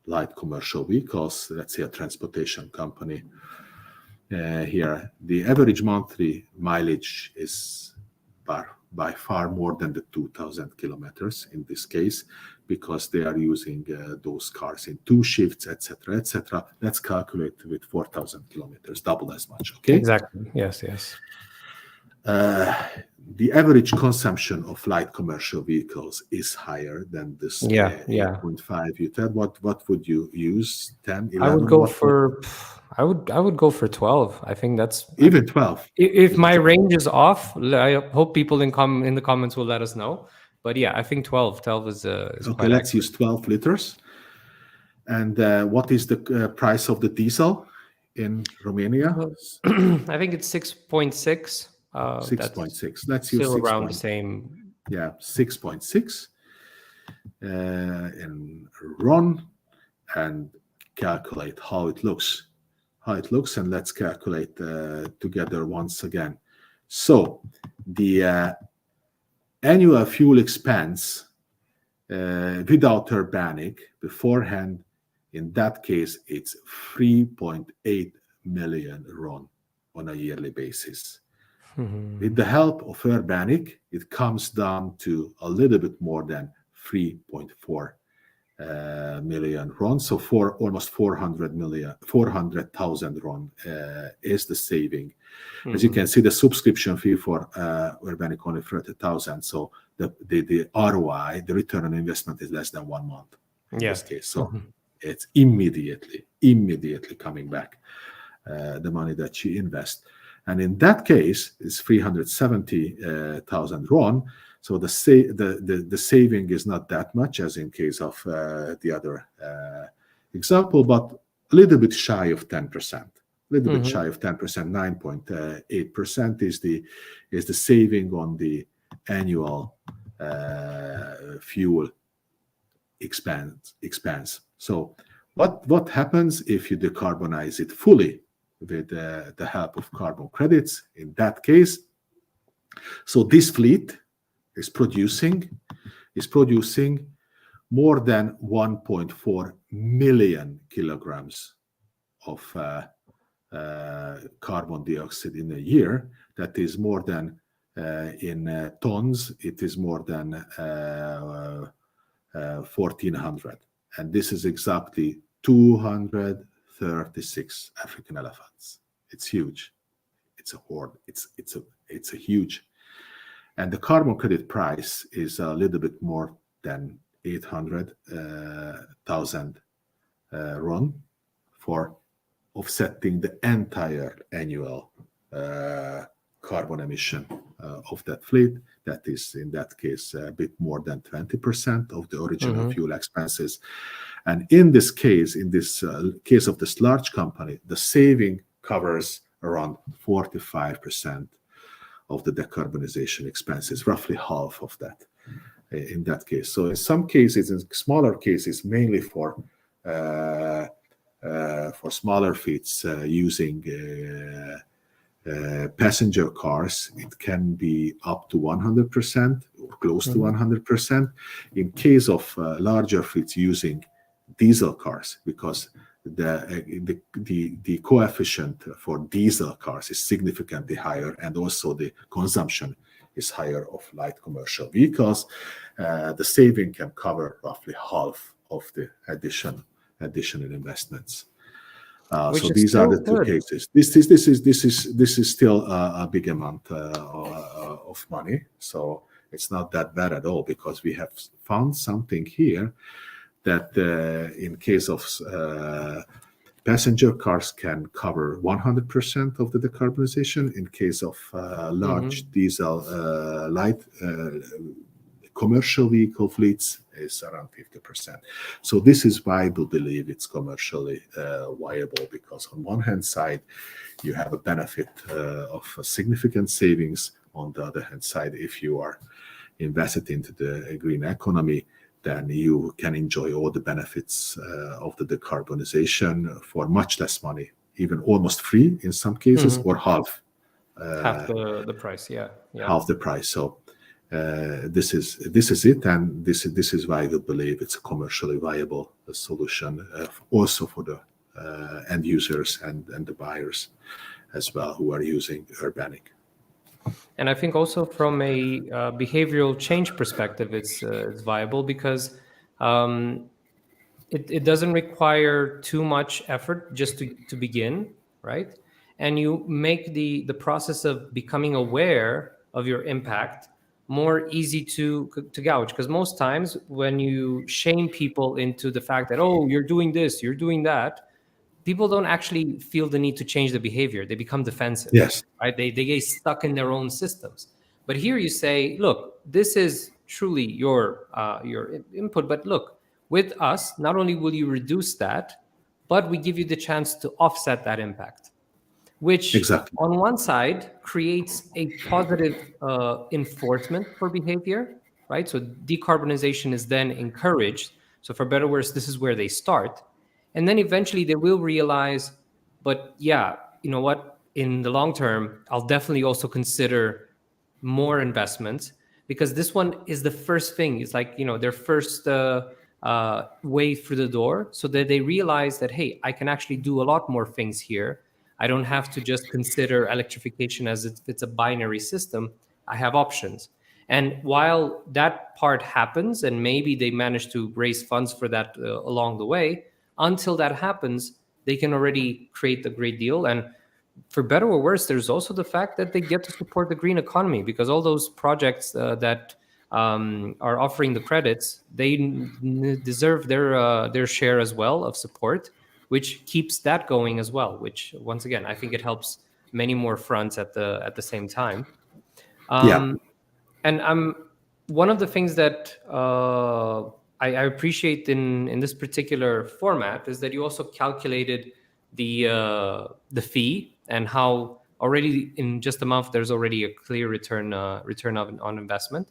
light commercial vehicles. Let's say a transportation company. Here, the average monthly mileage is by far more than the 2,000 kilometers in this case, because they are using those cars in 2 shifts, etc., etc. Let's calculate with 4,000 kilometers, double as much. Okay. Exactly. Yes. The average consumption of light commercial vehicles is higher than this 8.5 you said. What would you use? 10, 11? I would go for I would go for 12. I think that's even 12. If my range is off, I hope people in the comments will let us know. But yeah, I think 12. 12 is okay. Let's use 12 liters. And what is the price of the diesel in Romania? I think it's 6.6. 6.6. Let's use still 6. around the same. Yeah, 6.6 in RON, and calculate how it looks. And let's calculate together once again. So the annual fuel expense without Urbaniqe beforehand, in that case, it's 3.8 million RON on a yearly basis. With the help of Urbaniqe, it comes down to a little bit more than 3.4 million RON. So for almost 400,000 RON is the saving. As you can see, the subscription fee for Urbaniqe only 30,000. So the ROI, the return on investment, is less than 1 month in this case. So it's immediately coming back, the money that you invest. And in that case, it's 370,000 RON. So the saving is not that much as in case of the other example, but a little bit shy of 10%. Bit shy of 10%, 9.8% is the saving on the annual fuel expense. So what happens if you decarbonize it fully with the help of carbon credits? In that case, so this fleet is producing more than 1.4 million kilograms of carbon dioxide in a year. That is more than in tons, it is more than 1,400. And this is exactly 236 African elephants. It's huge. It's a horde. It's a huge. And the carbon credit price is a little bit more than 800,000 RON for offsetting the entire annual carbon emission of that fleet. That is, in that case, a bit more than 20% of the original fuel expenses. And in this case, case of this large company, the saving covers around 45% of the decarbonization expenses, roughly half of that in that case. So in some cases, in smaller cases, mainly for smaller fleets using passenger cars, it can be up to 100% or close to 100%. In case of larger fleets using diesel cars, because the coefficient for diesel cars is significantly higher, and also the consumption is higher of light commercial vehicles, the saving can cover roughly half of the additional investments. So these are the two cases. This is still a big amount of money. So it's not that bad at all, because we have found something here that in case of passenger cars can cover 100% of the decarbonization. In case of large diesel light commercial vehicle fleets, is around 50%. So this is why we believe it's commercially viable, because on one hand side, you have a benefit of significant savings. On the other hand side, if you are invested into the green economy, then you can enjoy all the benefits of the decarbonization for much less money, even almost free in some cases, or half the price. Half the price. So this is it, and this is why we believe it's a commercially viable solution, also for the end users and the buyers as well, who are using Urbaniqe. And I think also from a behavioral change perspective, it's viable, because it doesn't require too much effort just to begin, right? And you make the process of becoming aware of your impact more easy to gauge, because most times when you shame people into the fact that, oh, you're doing this, you're doing that, people don't actually feel the need to change the behavior. They become defensive. Yes. Right? They get stuck in their own systems. But here you say, look, this is truly your input, but look, with us, not only will you reduce that, but we give you the chance to offset that impact, which on one side creates a positive enforcement for behavior, right? So decarbonization is then encouraged. So for better or worse, this is where they start. And then eventually they will realize, but yeah, you know what? In the long term, I'll definitely also consider more investments, because this one is the first thing. It's like, their first way through the door, so that they realize that, hey, I can actually do a lot more things here. I don't have to just consider electrification as if it's a binary system. I have options. And while that part happens, and maybe they manage to raise funds for that along the way, until that happens, they can already create a great deal. And for better or worse, there's also the fact that they get to support the green economy, because all those projects that are offering the credits, they deserve their share as well of support, which keeps that going as well, which once again, I think it helps many more fronts at the same time. And one of the things that I appreciate in this particular format is that you also calculated the fee, and how already in just a month there's already a clear return on investment.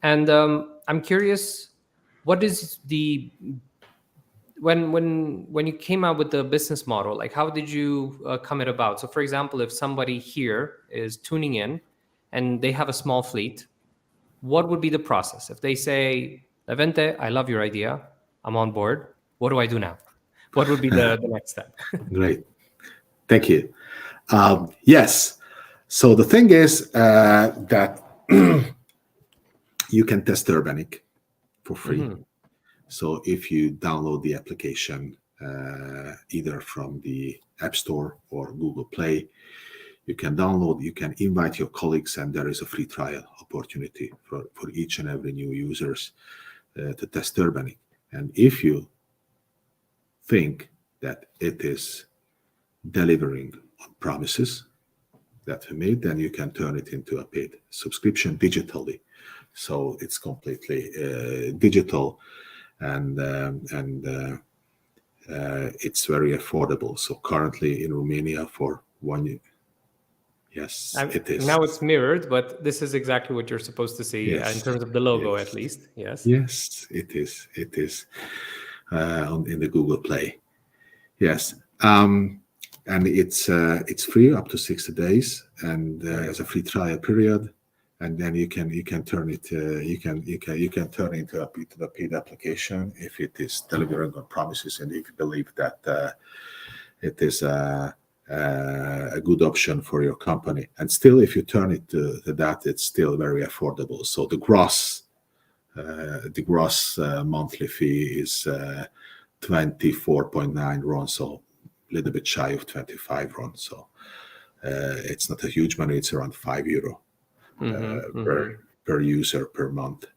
And I'm curious, what is when you came out with the business model, like how did you come it about? So for example, if somebody here is tuning in and they have a small fleet, what would be the process? If they say, Levente, I love your idea, I'm on board, what do I do now? What would be the next step? Great. Thank you. Yes. So the thing is that you can test Urbaniqe for free. So if you download the application either from the App Store or Google Play, you can download, you can invite your colleagues, and there is a free trial opportunity for each and every new users to test Urbaniqe. And if you think that it is delivering on promises that we made, then you can turn it into a paid subscription digitally. So it's completely digital, and it's very affordable. So currently in Romania, for Yes, it is. Now it's mirrored, but this is exactly what you're supposed to see in terms of the logo, at least. Yes. Yes, it is. It is in the Google Play. Yes, and it's free up to 60 days, and as a free trial period, and then you can turn it you can turn it into a paid application if it is delivering on promises, and if you believe that it is a good option for your company. And still, if you turn it to that, it's still very affordable. So the gross monthly fee is 24.9 RON, so a little bit shy of 25 RON. So it's not a huge money. It's around €5 per user per month,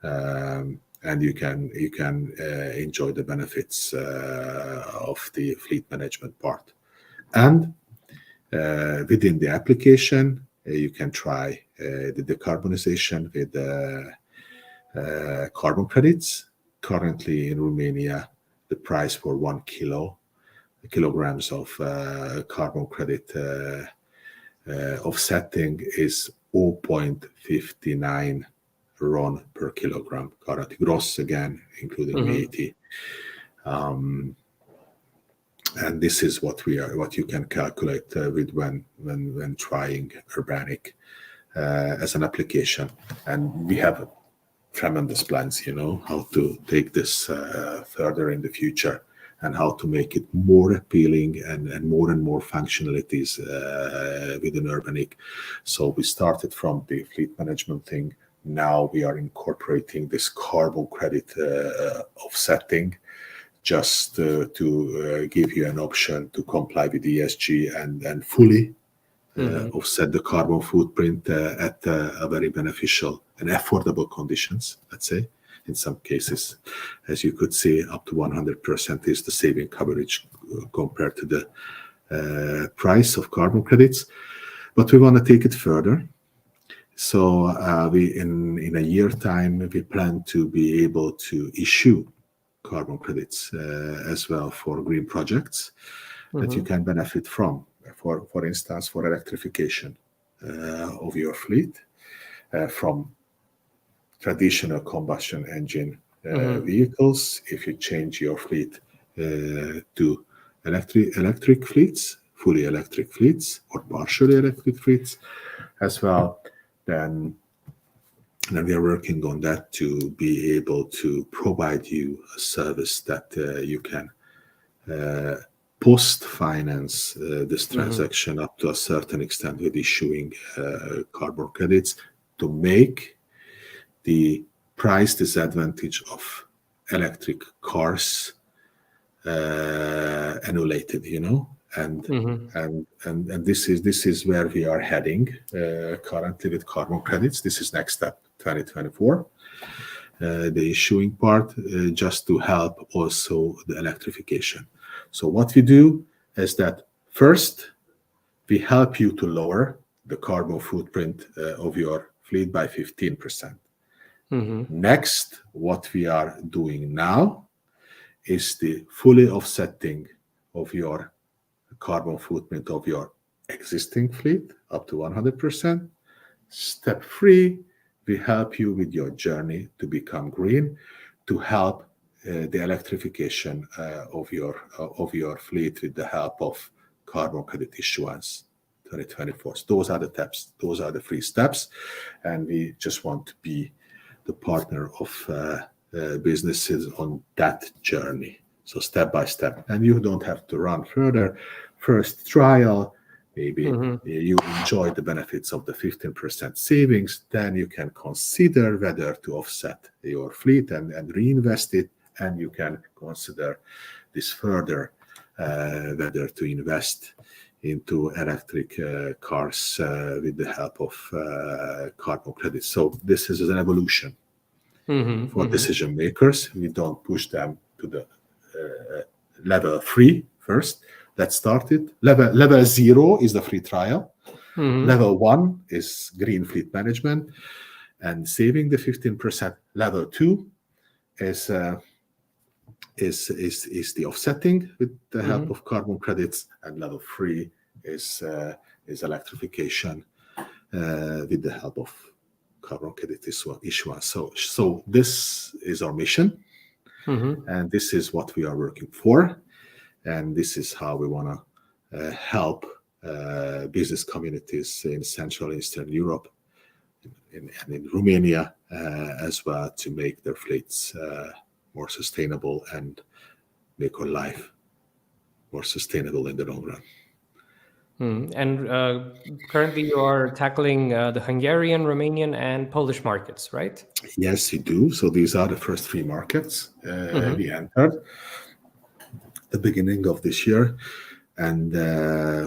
and you can enjoy the benefits of the fleet management part. And within the application, you can try the decarbonization with carbon credits. Currently in Romania, the price for 1 kilograms of carbon credit offsetting is 0.59 RON per kilogram currently, gross again, including VAT. And this is what you can calculate with when trying Urbaniqe as an application. And we have tremendous plans, how to take this further in the future, and how to make it more appealing and more functionalities within Urbaniqe. So we started from the fleet management thing. Now we are incorporating this carbon credit offsetting, just to give you an option to comply with ESG and fully offset the carbon footprint at a very beneficial and affordable conditions, let's say. In some cases, as you could see, up to 100% is the saving coverage compared to the price of carbon credits. But we want to take it further. So we in a year time, we plan to be able to issue carbon credits as well for green projects that you can benefit from. For instance, for electrification of your fleet from traditional combustion engine vehicles. If you change your fleet to electric fleets, fully electric fleets, or partially electric fleets as well, then we are working on that to be able to provide you a service that you can post-finance this transaction up to a certain extent with issuing carbon credits to make the price disadvantage of electric cars annihilated, and this is where we are heading currently with carbon credits. This is next step 2024, the issuing part, just to help also the electrification. So what we do is that first we help you to lower the carbon footprint of your fleet by 15%. Next, what we are doing now is the fully offsetting of your carbon footprint of your existing fleet up to 100%. Step 3, we help you with your journey to become green, to help the electrification of your fleet with the help of carbon credit issuance 2024. So those are the steps. Those are the 3 steps, and we just want to be the partner of businesses on that journey. So step by step, and you don't have to run further. First trial, maybe you enjoy the benefits of the 15% savings, then you can consider whether to offset your fleet and reinvest it, and you can consider this further, whether to invest into electric cars with the help of carbon credits. So this is an evolution for decision makers. We don't push them to the level 3 first. Let's start it. Level 0 is the free trial. Level 1 is green fleet management and saving the 15%. Level 2 is the offsetting with the help of carbon credits, and level 3 is electrification with the help of carbon credit issuance. So this is our mission, and this is what we are working for, and this is how we want to help business communities in Central and Eastern Europe and in Romania as well, to make their fleets more sustainable and make our life more sustainable in the long run. And currently you are tackling the Hungarian, Romanian, and Polish markets, right? Yes, we do. So these are the first 3 markets we entered the beginning of this year, and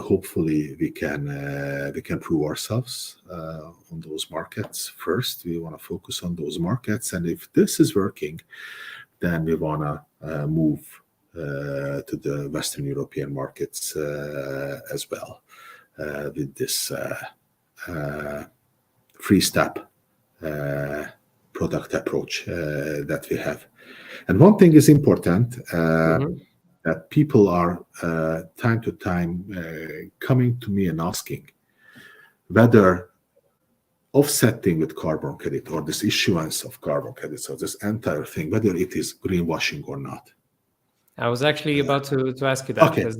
hopefully we can prove ourselves on those markets first. We want to focus on those markets, and if this is working, then we want to move to the Western European markets as well, with this 3-step product approach that we have. And one thing is important, that people are time to time coming to me and asking whether offsetting with carbon credit, or this issuance of carbon credits, so this entire thing, whether it is greenwashing or not. I was actually about to ask you that, because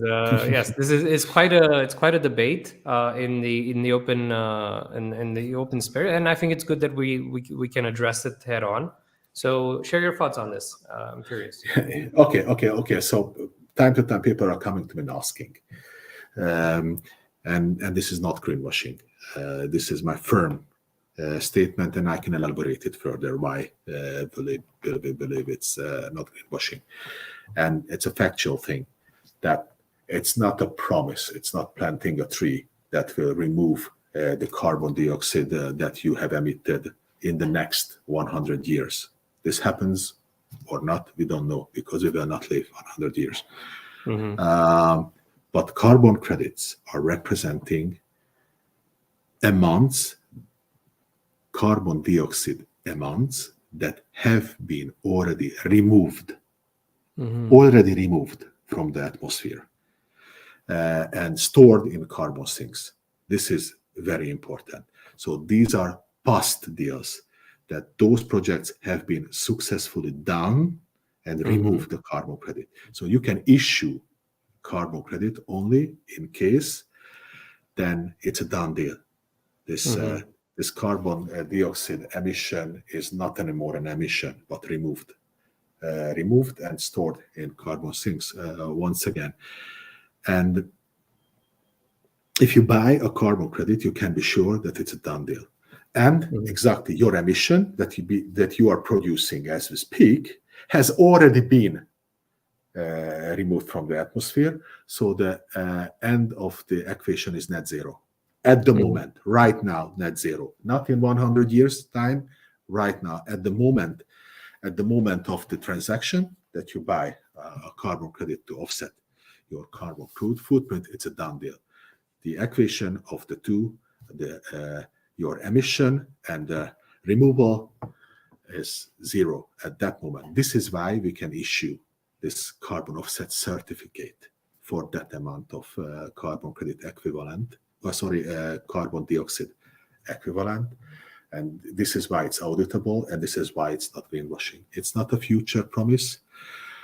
yes, this is quite a debate in the open in the open spirit, and I think it's good that we can address it head on. So share your thoughts on this. I'm curious. Okay. So time to time people are coming to me and asking, and this is not greenwashing. This is my firm statement, and I can elaborate it further why believe it's not greenwashing. And it's a factual thing, that it's not a promise. It's not planting a tree that will remove the carbon dioxide that you have emitted in the next 100 years. This happens or not, we don't know, because we will not live 100 years. But carbon credits are representing amounts, carbon dioxide amounts, that have been already removed from the atmosphere and stored in carbon sinks. This is very important. So these are past deals, that those projects have been successfully done and remove the carbon credit. So you can issue carbon credit only in case then it's a done deal. This carbon dioxide emission is not anymore an emission, but removed and stored in carbon sinks once again. And if you buy a carbon credit, you can be sure that it's a done deal. And exactly your emission that you are producing as we speak has already been removed from the atmosphere. So the end of the equation is net zero. At the moment, right now, net zero. Not in 100 years' time, right now, at the moment of the transaction that you buy a carbon credit to offset your carbon footprint, it's a done deal. The equation of the two, your emission and the removal, is zero at that moment. This is why we can issue this carbon offset certificate for that amount of carbon credit equivalent, carbon dioxide equivalent. And this is why it's auditable, and this is why it's not greenwashing. It's not a future promise,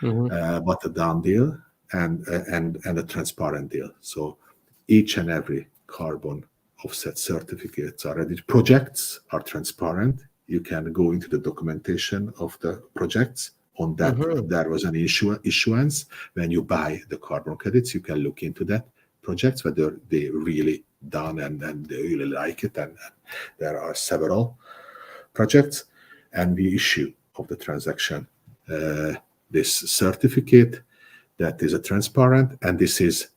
but a done deal and a transparent deal. So each and every carbon offset certificates are ready. Projects are transparent. You can go into the documentation of the projects. On that, there was an issuance. When you buy the carbon credits, you can look into that projects, whether they really done and they really like it. And there are several projects, and we issue of the transaction this certificate that is a transparent, and this is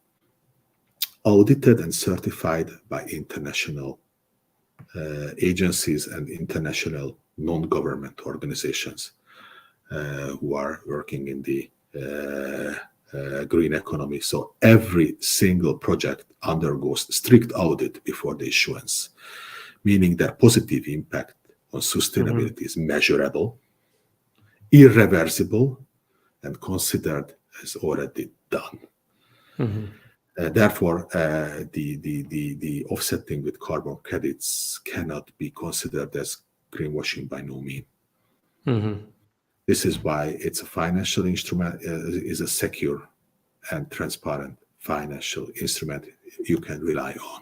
audited and certified by international agencies and international non-government organizations who are working in the green economy. So every single project undergoes strict audit before the issuance, meaning their positive impact on sustainability is measurable, irreversible, and considered as already done. Therefore, the offsetting with carbon credits cannot be considered as greenwashing by no means. This is why it's a financial instrument, is a secure and transparent financial instrument you can rely on.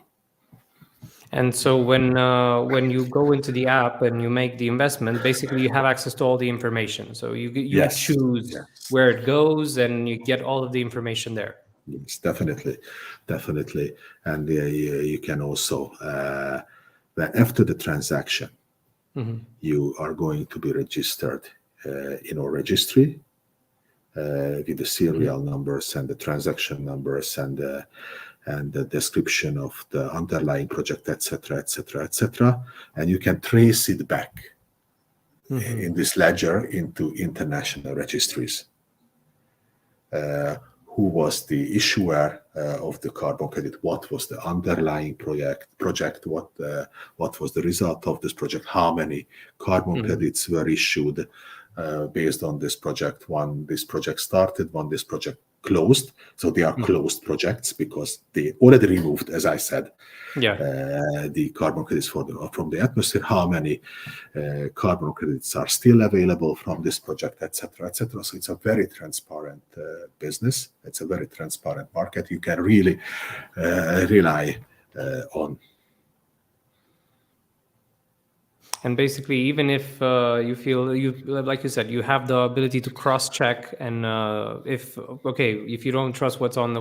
And so when you go into the app and you make the investment, basically you have access to all the information. So you Yes. choose where it goes, and you get all of the information there. Yes, definitely. And you can also, after the transaction, you are going to be registered in our registry with the serial numbers and the transaction numbers and the description of the underlying project, etc. And you can trace it back in this ledger into international registries. Who was the issuer of the carbon credit? What was the underlying project? What was the result of this project? How many carbon credits were issued based on this project? When this project started, when this project closed. So they are closed projects because they already removed, as I said, the carbon credits from the atmosphere. How many carbon credits are still available from this project, etc. So it's a very transparent business. It's a very transparent market. You can really rely on. And basically, even if you feel like you said, you have the ability to cross-check, and if you don't trust what's on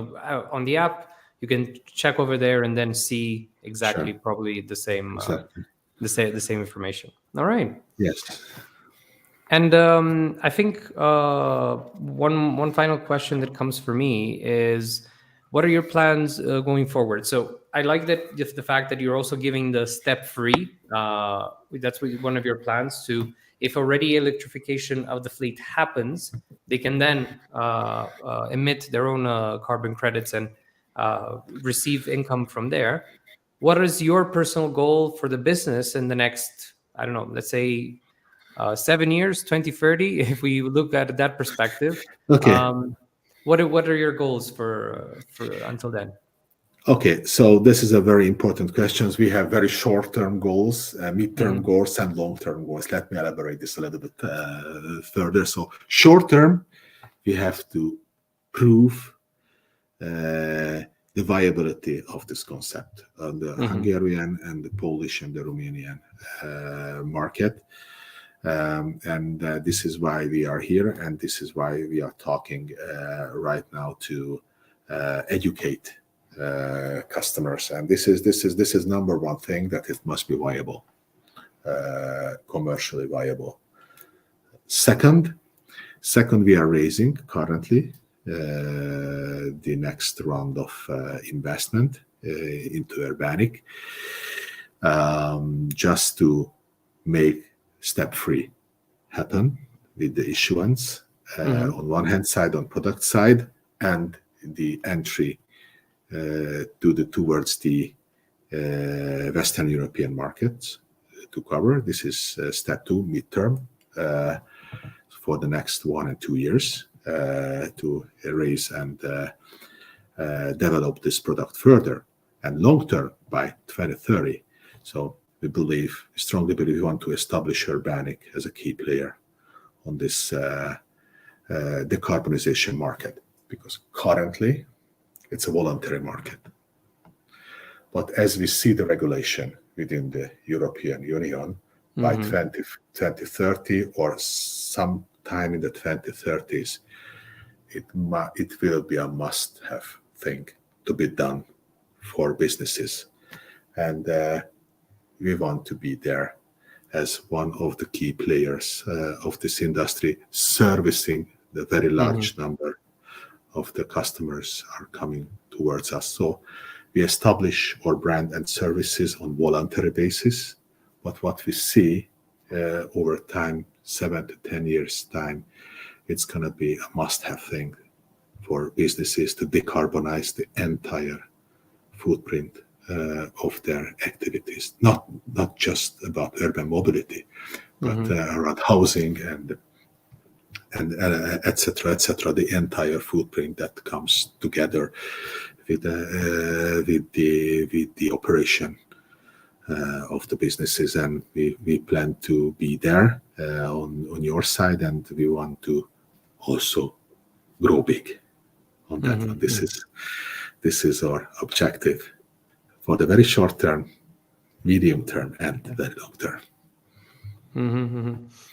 the app, you can check over there and then see exactly probably the same the same information. All right. Yes. And I think one final question that comes for me is, what are your plans going forward? So I like that the fact that you're also giving the step free. That's one of your plans to, if already electrification of the fleet happens, they can then emit their own carbon credits and receive income from there. What is your personal goal for the business in the next, I don't know, let's say 7 years, 2030, if we look at that perspective? Okay. What are your goals for until then? Okay, so this is a very important question. We have very short-term goals, mid-term goals, and long-term goals. Let me elaborate this a little bit further. So short-term, we have to prove the viability of this concept on the Hungarian and the Polish and the Romanian market. And this is why we are here, and this is why we are talking right now to educate customers. And this is number one thing, that it must be viable, commercially viable. Second, we are raising currently the next round of investment into Urbaniqe, just to make step 3 happen with the issuance on one hand side, on product side, and the entry towards the Western European markets to cover. This is step 2, midterm, for the next 1 and 2 years, to raise and develop this product further, and long term by 2030. So we strongly believe we want to establish Urbaniqe as a key player on this decarbonization market, because currently it's a voluntary market. But as we see the regulation within the European Union, by 2030 or sometime in the 2030s, it will be a must-have thing to be done for businesses. And we want to be there as one of the key players of this industry, servicing the very large number of the customers are coming towards us. So we establish our brand and services on voluntary basis, but what we see over time, 7 to 10 years time, it's going to be a must-have thing for businesses to decarbonize the entire footprint of their activities, not just about urban mobility, but around housing and etc., the entire footprint that comes together the operation of the businesses, and we plan to be there on your side, and we want to also grow big on that one. This is our objective for the very short term, medium term, and very long term.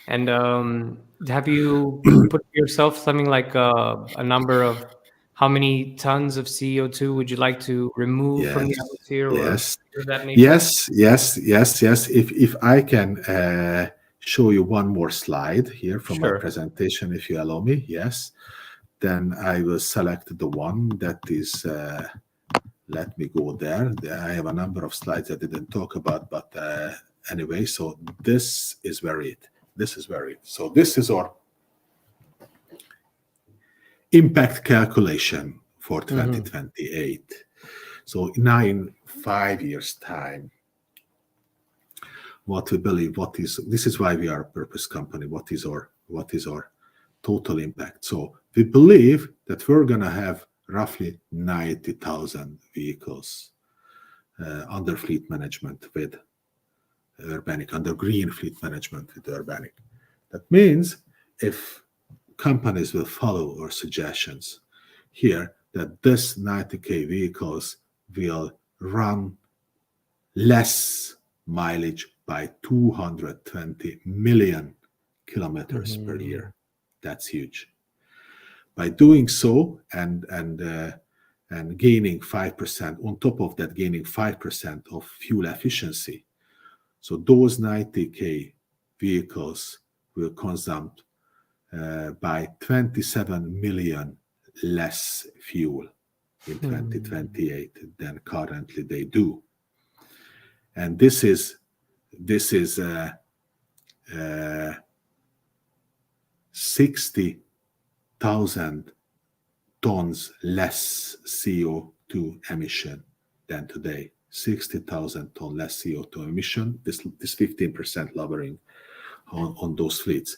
And have you put yourself something like a number of how many tons of CO2 would you like to remove from the atmosphere? Yes. Or that Yes. If I can show you one more slide here from my presentation, if you allow me, yes, then I will select the one that is. Let me go there. I have a number of slides I didn't talk about, but anyway, so this is where it. So this is our impact calculation for 2028. So now in 5 years' time, what we believe, this is why we are a purpose company. What is our total impact? So we believe that we're gonna have roughly 90,000 vehicles under fleet management with Urbaniqe, under green fleet management with Urbaniqe. That means if companies will follow our suggestions here, that this 90K vehicles will run less mileage by 220 million kilometers per year. That's huge. By doing so and gaining 5%, on top of that, gaining 5% of fuel efficiency, so those 90K vehicles will consume by 27 million less fuel in 2028 than currently they do. And this is 60,000 tons less CO2 emission than today. 60,000 tons less CO2 emission, this 15% lowering on those fleets.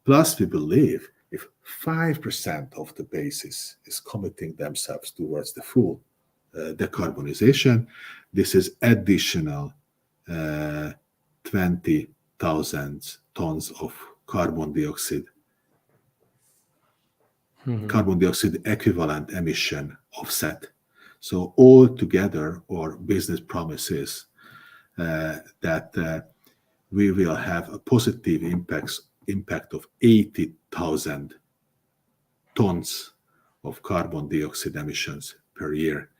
Plus, we believe if 5% of the basis is committing themselves towards the full decarbonization, this is additional 20,000 tons of carbon dioxide equivalent emission offset. So all together, our business promises that we will have a positive impact of 80,000 tons of carbon dioxide emissions per year.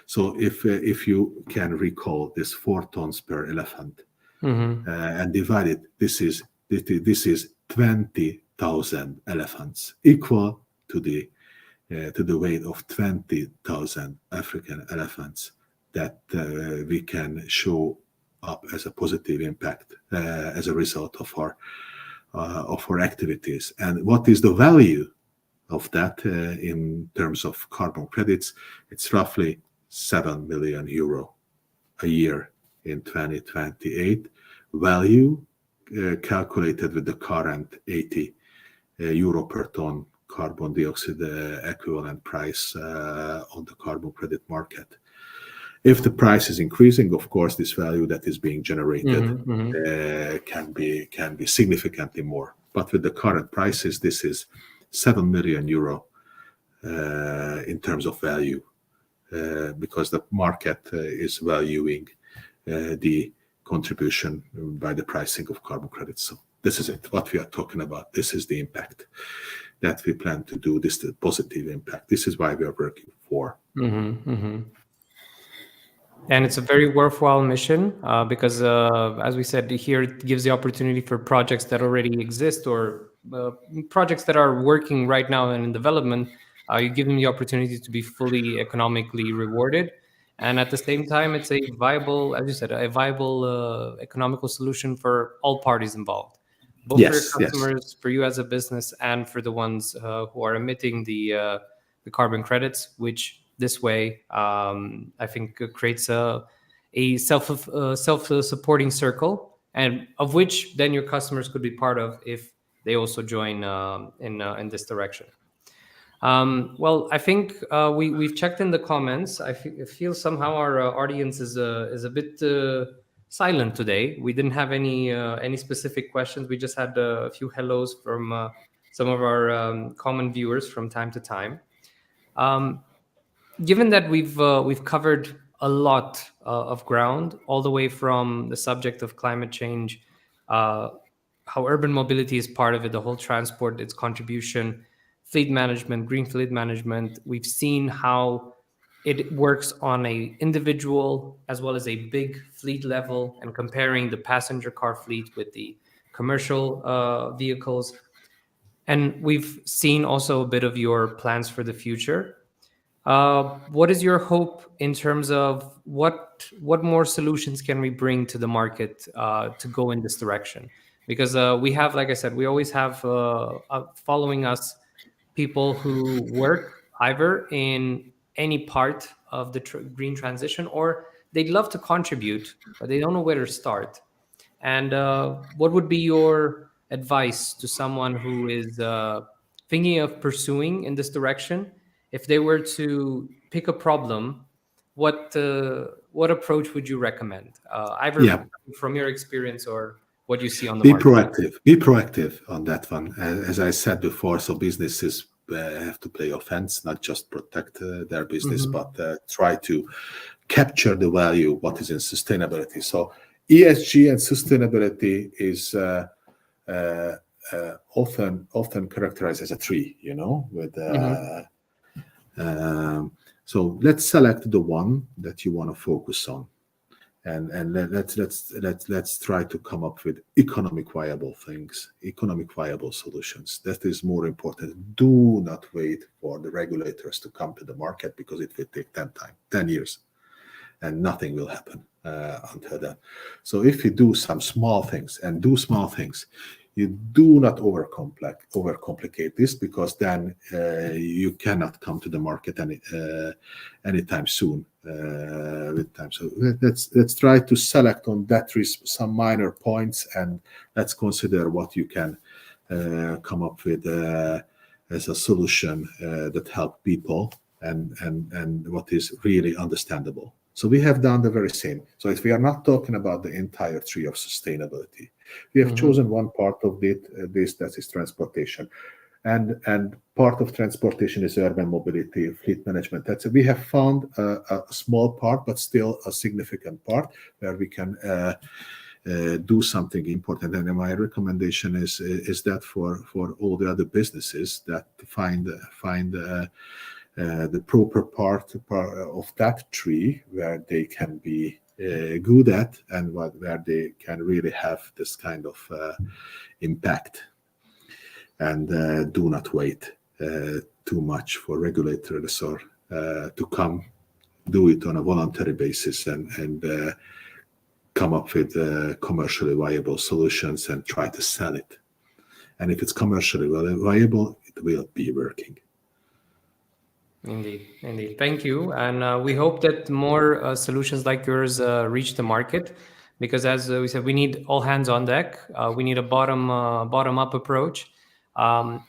So if you can recall this 4 tons per elephant and divide it, this is 20,000 elephants, equal to the weight of 20,000 African elephants that we can show up as a positive impact as a result of our activities. And what is the value of that in terms of carbon credits? It's roughly 7 million euro a year in 2028. Value calculated with the current 80 euro per ton carbon dioxide equivalent price on the carbon credit market. If the price is increasing, of course, this value that is being generated can be significantly more. But with the current prices, this is 7 million euro in terms of value, because the market is valuing the contribution by the pricing of carbon credits. So this is it, what we are talking about. This is the impact that we plan to do, this the positive impact. This is why we are working for. And it's a very worthwhile mission because, as we said here, it gives the opportunity for projects that already exist or projects that are working right now and in development. You give them the opportunity to be fully economically rewarded. And at the same time, it's a viable, as you said, a viable economical solution for all parties involved. Both for your customers, for you as a business, and for the ones who are emitting the carbon credits, which this way, I think creates a self-supporting circle, and of which then your customers could be part of if they also join in this direction. Well, I think we've checked in the comments. I feel somehow our audience is a bit silent today. We didn't have any specific questions. We just had a few hellos from some of our common viewers from time to time. Given that we've covered a lot of ground, all the way from the subject of climate change, how urban mobility is part of it, the whole transport, its contribution, fleet management, green fleet management. We've seen how it works on a individual as well as a big fleet level, and comparing the passenger car fleet with the commercial vehicles. And we've seen also a bit of your plans for the future. What is your hope in terms of what more solutions can we bring to the market to go in this direction? Because we have, like I said, we always have following us people who work either in any part of the green transition, or they'd love to contribute, but they don't know where to start. And what would be your advice to someone who is thinking of pursuing in this direction? If they were to pick a problem, what approach would you recommend? Either from your experience or what you see on the market. Be proactive on that one. As I said before, so businesses have to play offense, not just protect their business, but try to capture the value what is in sustainability. So ESG and sustainability is often characterized as a tree, with so let's select the one that you want to focus on, and let's try to come up with economic viable things, economic viable solutions. That is more important. Do not wait for the regulators to come to the market, because it will take 10 years, and nothing will happen until then. So if you do some small things, you do not overcomplicate this, because then you cannot come to the market anytime soon with time. So let's try to select on that tree some minor points, and let's consider what you can come up with as a solution that help people and what is really understandable. So we have done the very same. So if we are not talking about the entire tree of sustainability, we have chosen one part of it, that is transportation. And part of transportation is urban mobility, fleet management. We have found a small part, but still a significant part where we can do something important. And my recommendation is that for all the other businesses, that find the proper part of that tree where they can be good at, and where they can really have this kind of impact. And do not wait too much for regulators or to come. Do it on a voluntary basis and come up with commercially viable solutions and try to sell it. And if it's commercially viable, it will be working. Indeed. Thank you. And we hope that more solutions like yours reach the market, because as we said, we need all hands on deck. We need a bottom-up approach.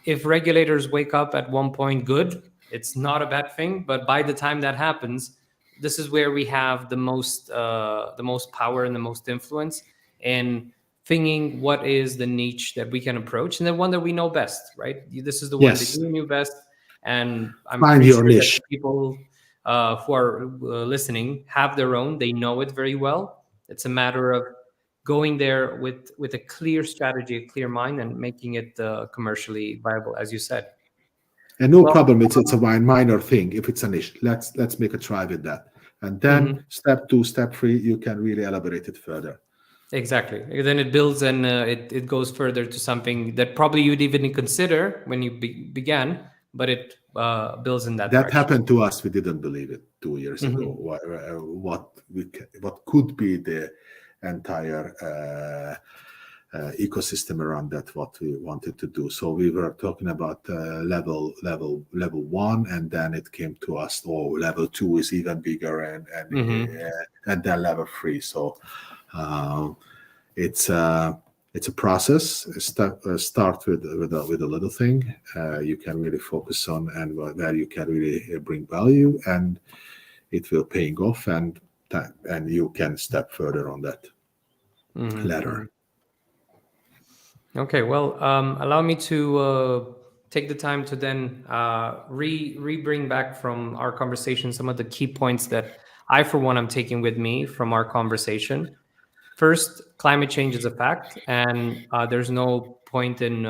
If regulators wake up at one point, good, it's not a bad thing. But by the time that happens, this is where we have the most power and the most influence in thinking what is the niche that we can approach, and the one that we know best, right? This is the one that you knew best. And I'm pretty sure that people who are listening have their own. They know it very well. It's a matter of going there with a clear strategy, a clear mind, and making it commercially viable, as you said. And no problem. It's a minor thing. If it's a niche, let's make a try with that. And then step 2, step 3, you can really elaborate it further. Exactly. Then it builds, and it goes further to something that probably you'd even consider when you began. But it builds in that direction. Happened to us. We didn't believe it 2 years ago. What could be the entire ecosystem around that, what we wanted to do. So we were talking about level 1, and then it came to us, level 2 is even bigger, and then level 3. So it's it's a process. Start with a little thing you can really focus on, and where you can really bring value, and it will paying off, and you can step further on that ladder. Okay, well, allow me to take the time to then bring back from our conversation some of the key points that I, for one, am taking with me from our conversation. First, climate change is a fact, and there's no point in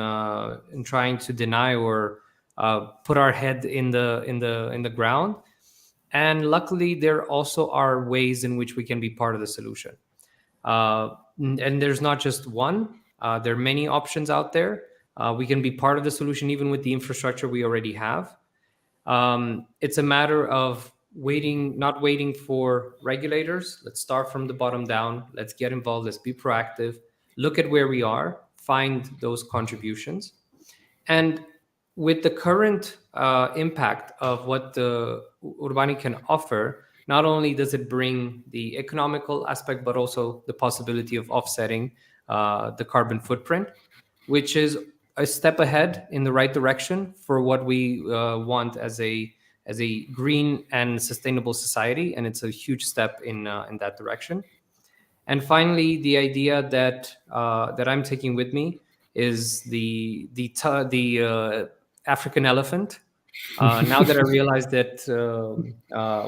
trying to deny or put our head in the ground. And luckily, there also are ways in which we can be part of the solution. And there's not just one. There are many options out there. We can be part of the solution even with the infrastructure we already have. It's a matter of not waiting for regulators. Let's start from the bottom down. Let's get involved. Let's be proactive. Look at where we are. Find those contributions. And with the current impact of what the Urbaniqe can offer, not only does it bring the economical aspect, but also the possibility of offsetting the carbon footprint, which is a step ahead in the right direction for what we want as a green and sustainable society, and it's a huge step in that direction. And finally, the idea that I'm taking with me is the African elephant. Now that I realize that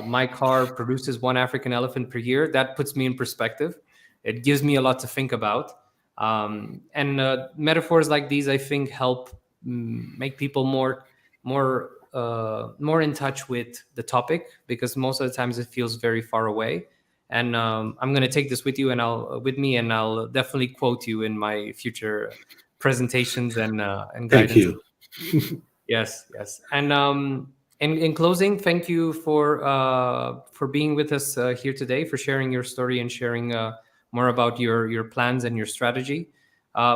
my car produces 1 African elephant per year, that puts me in perspective. It gives me a lot to think about. And metaphors like these, I think, help make people more in touch with the topic, because most of the times it feels very far away. And I'm going to take this with me, and I'll definitely quote you in my future presentations and guidance. Thank you. Yes. And in closing, thank you for being with us here today, for sharing your story and sharing more about your plans and your strategy.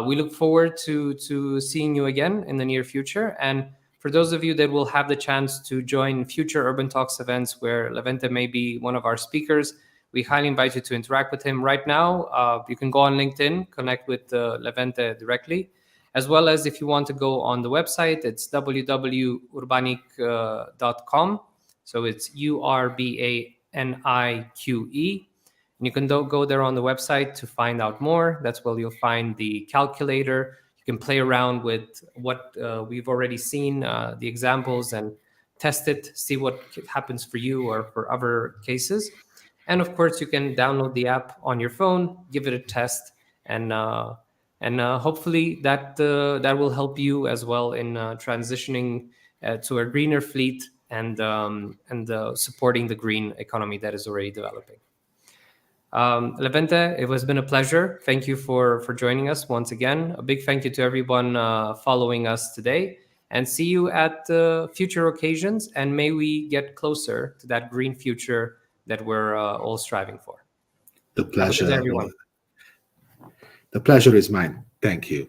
We look forward to seeing you again in the near future. And for those of you that will have the chance to join future UrbanTalks events where Levente may be one of our speakers, we highly invite you to interact with him right now. You can go on LinkedIn, connect with Levente directly, as well as if you want to go on the website, it's www.urbaniqe.com. So it's UrbanIQE. And you can go there on the website to find out more. That's where you'll find the calculator. You can play around with what we've already seen, the examples, and test it, see what happens for you or for other cases. And of course, you can download the app on your phone, give it a test, and hopefully that will help you as well in transitioning to a greener fleet and supporting the green economy that is already developing. Levente, it has been a pleasure. Thank you for joining us once again. A big thank you to everyone following us today, and see you at future occasions. And may we get closer to that green future that we're all striving for. The pleasure, everyone. The pleasure is mine. Thank you.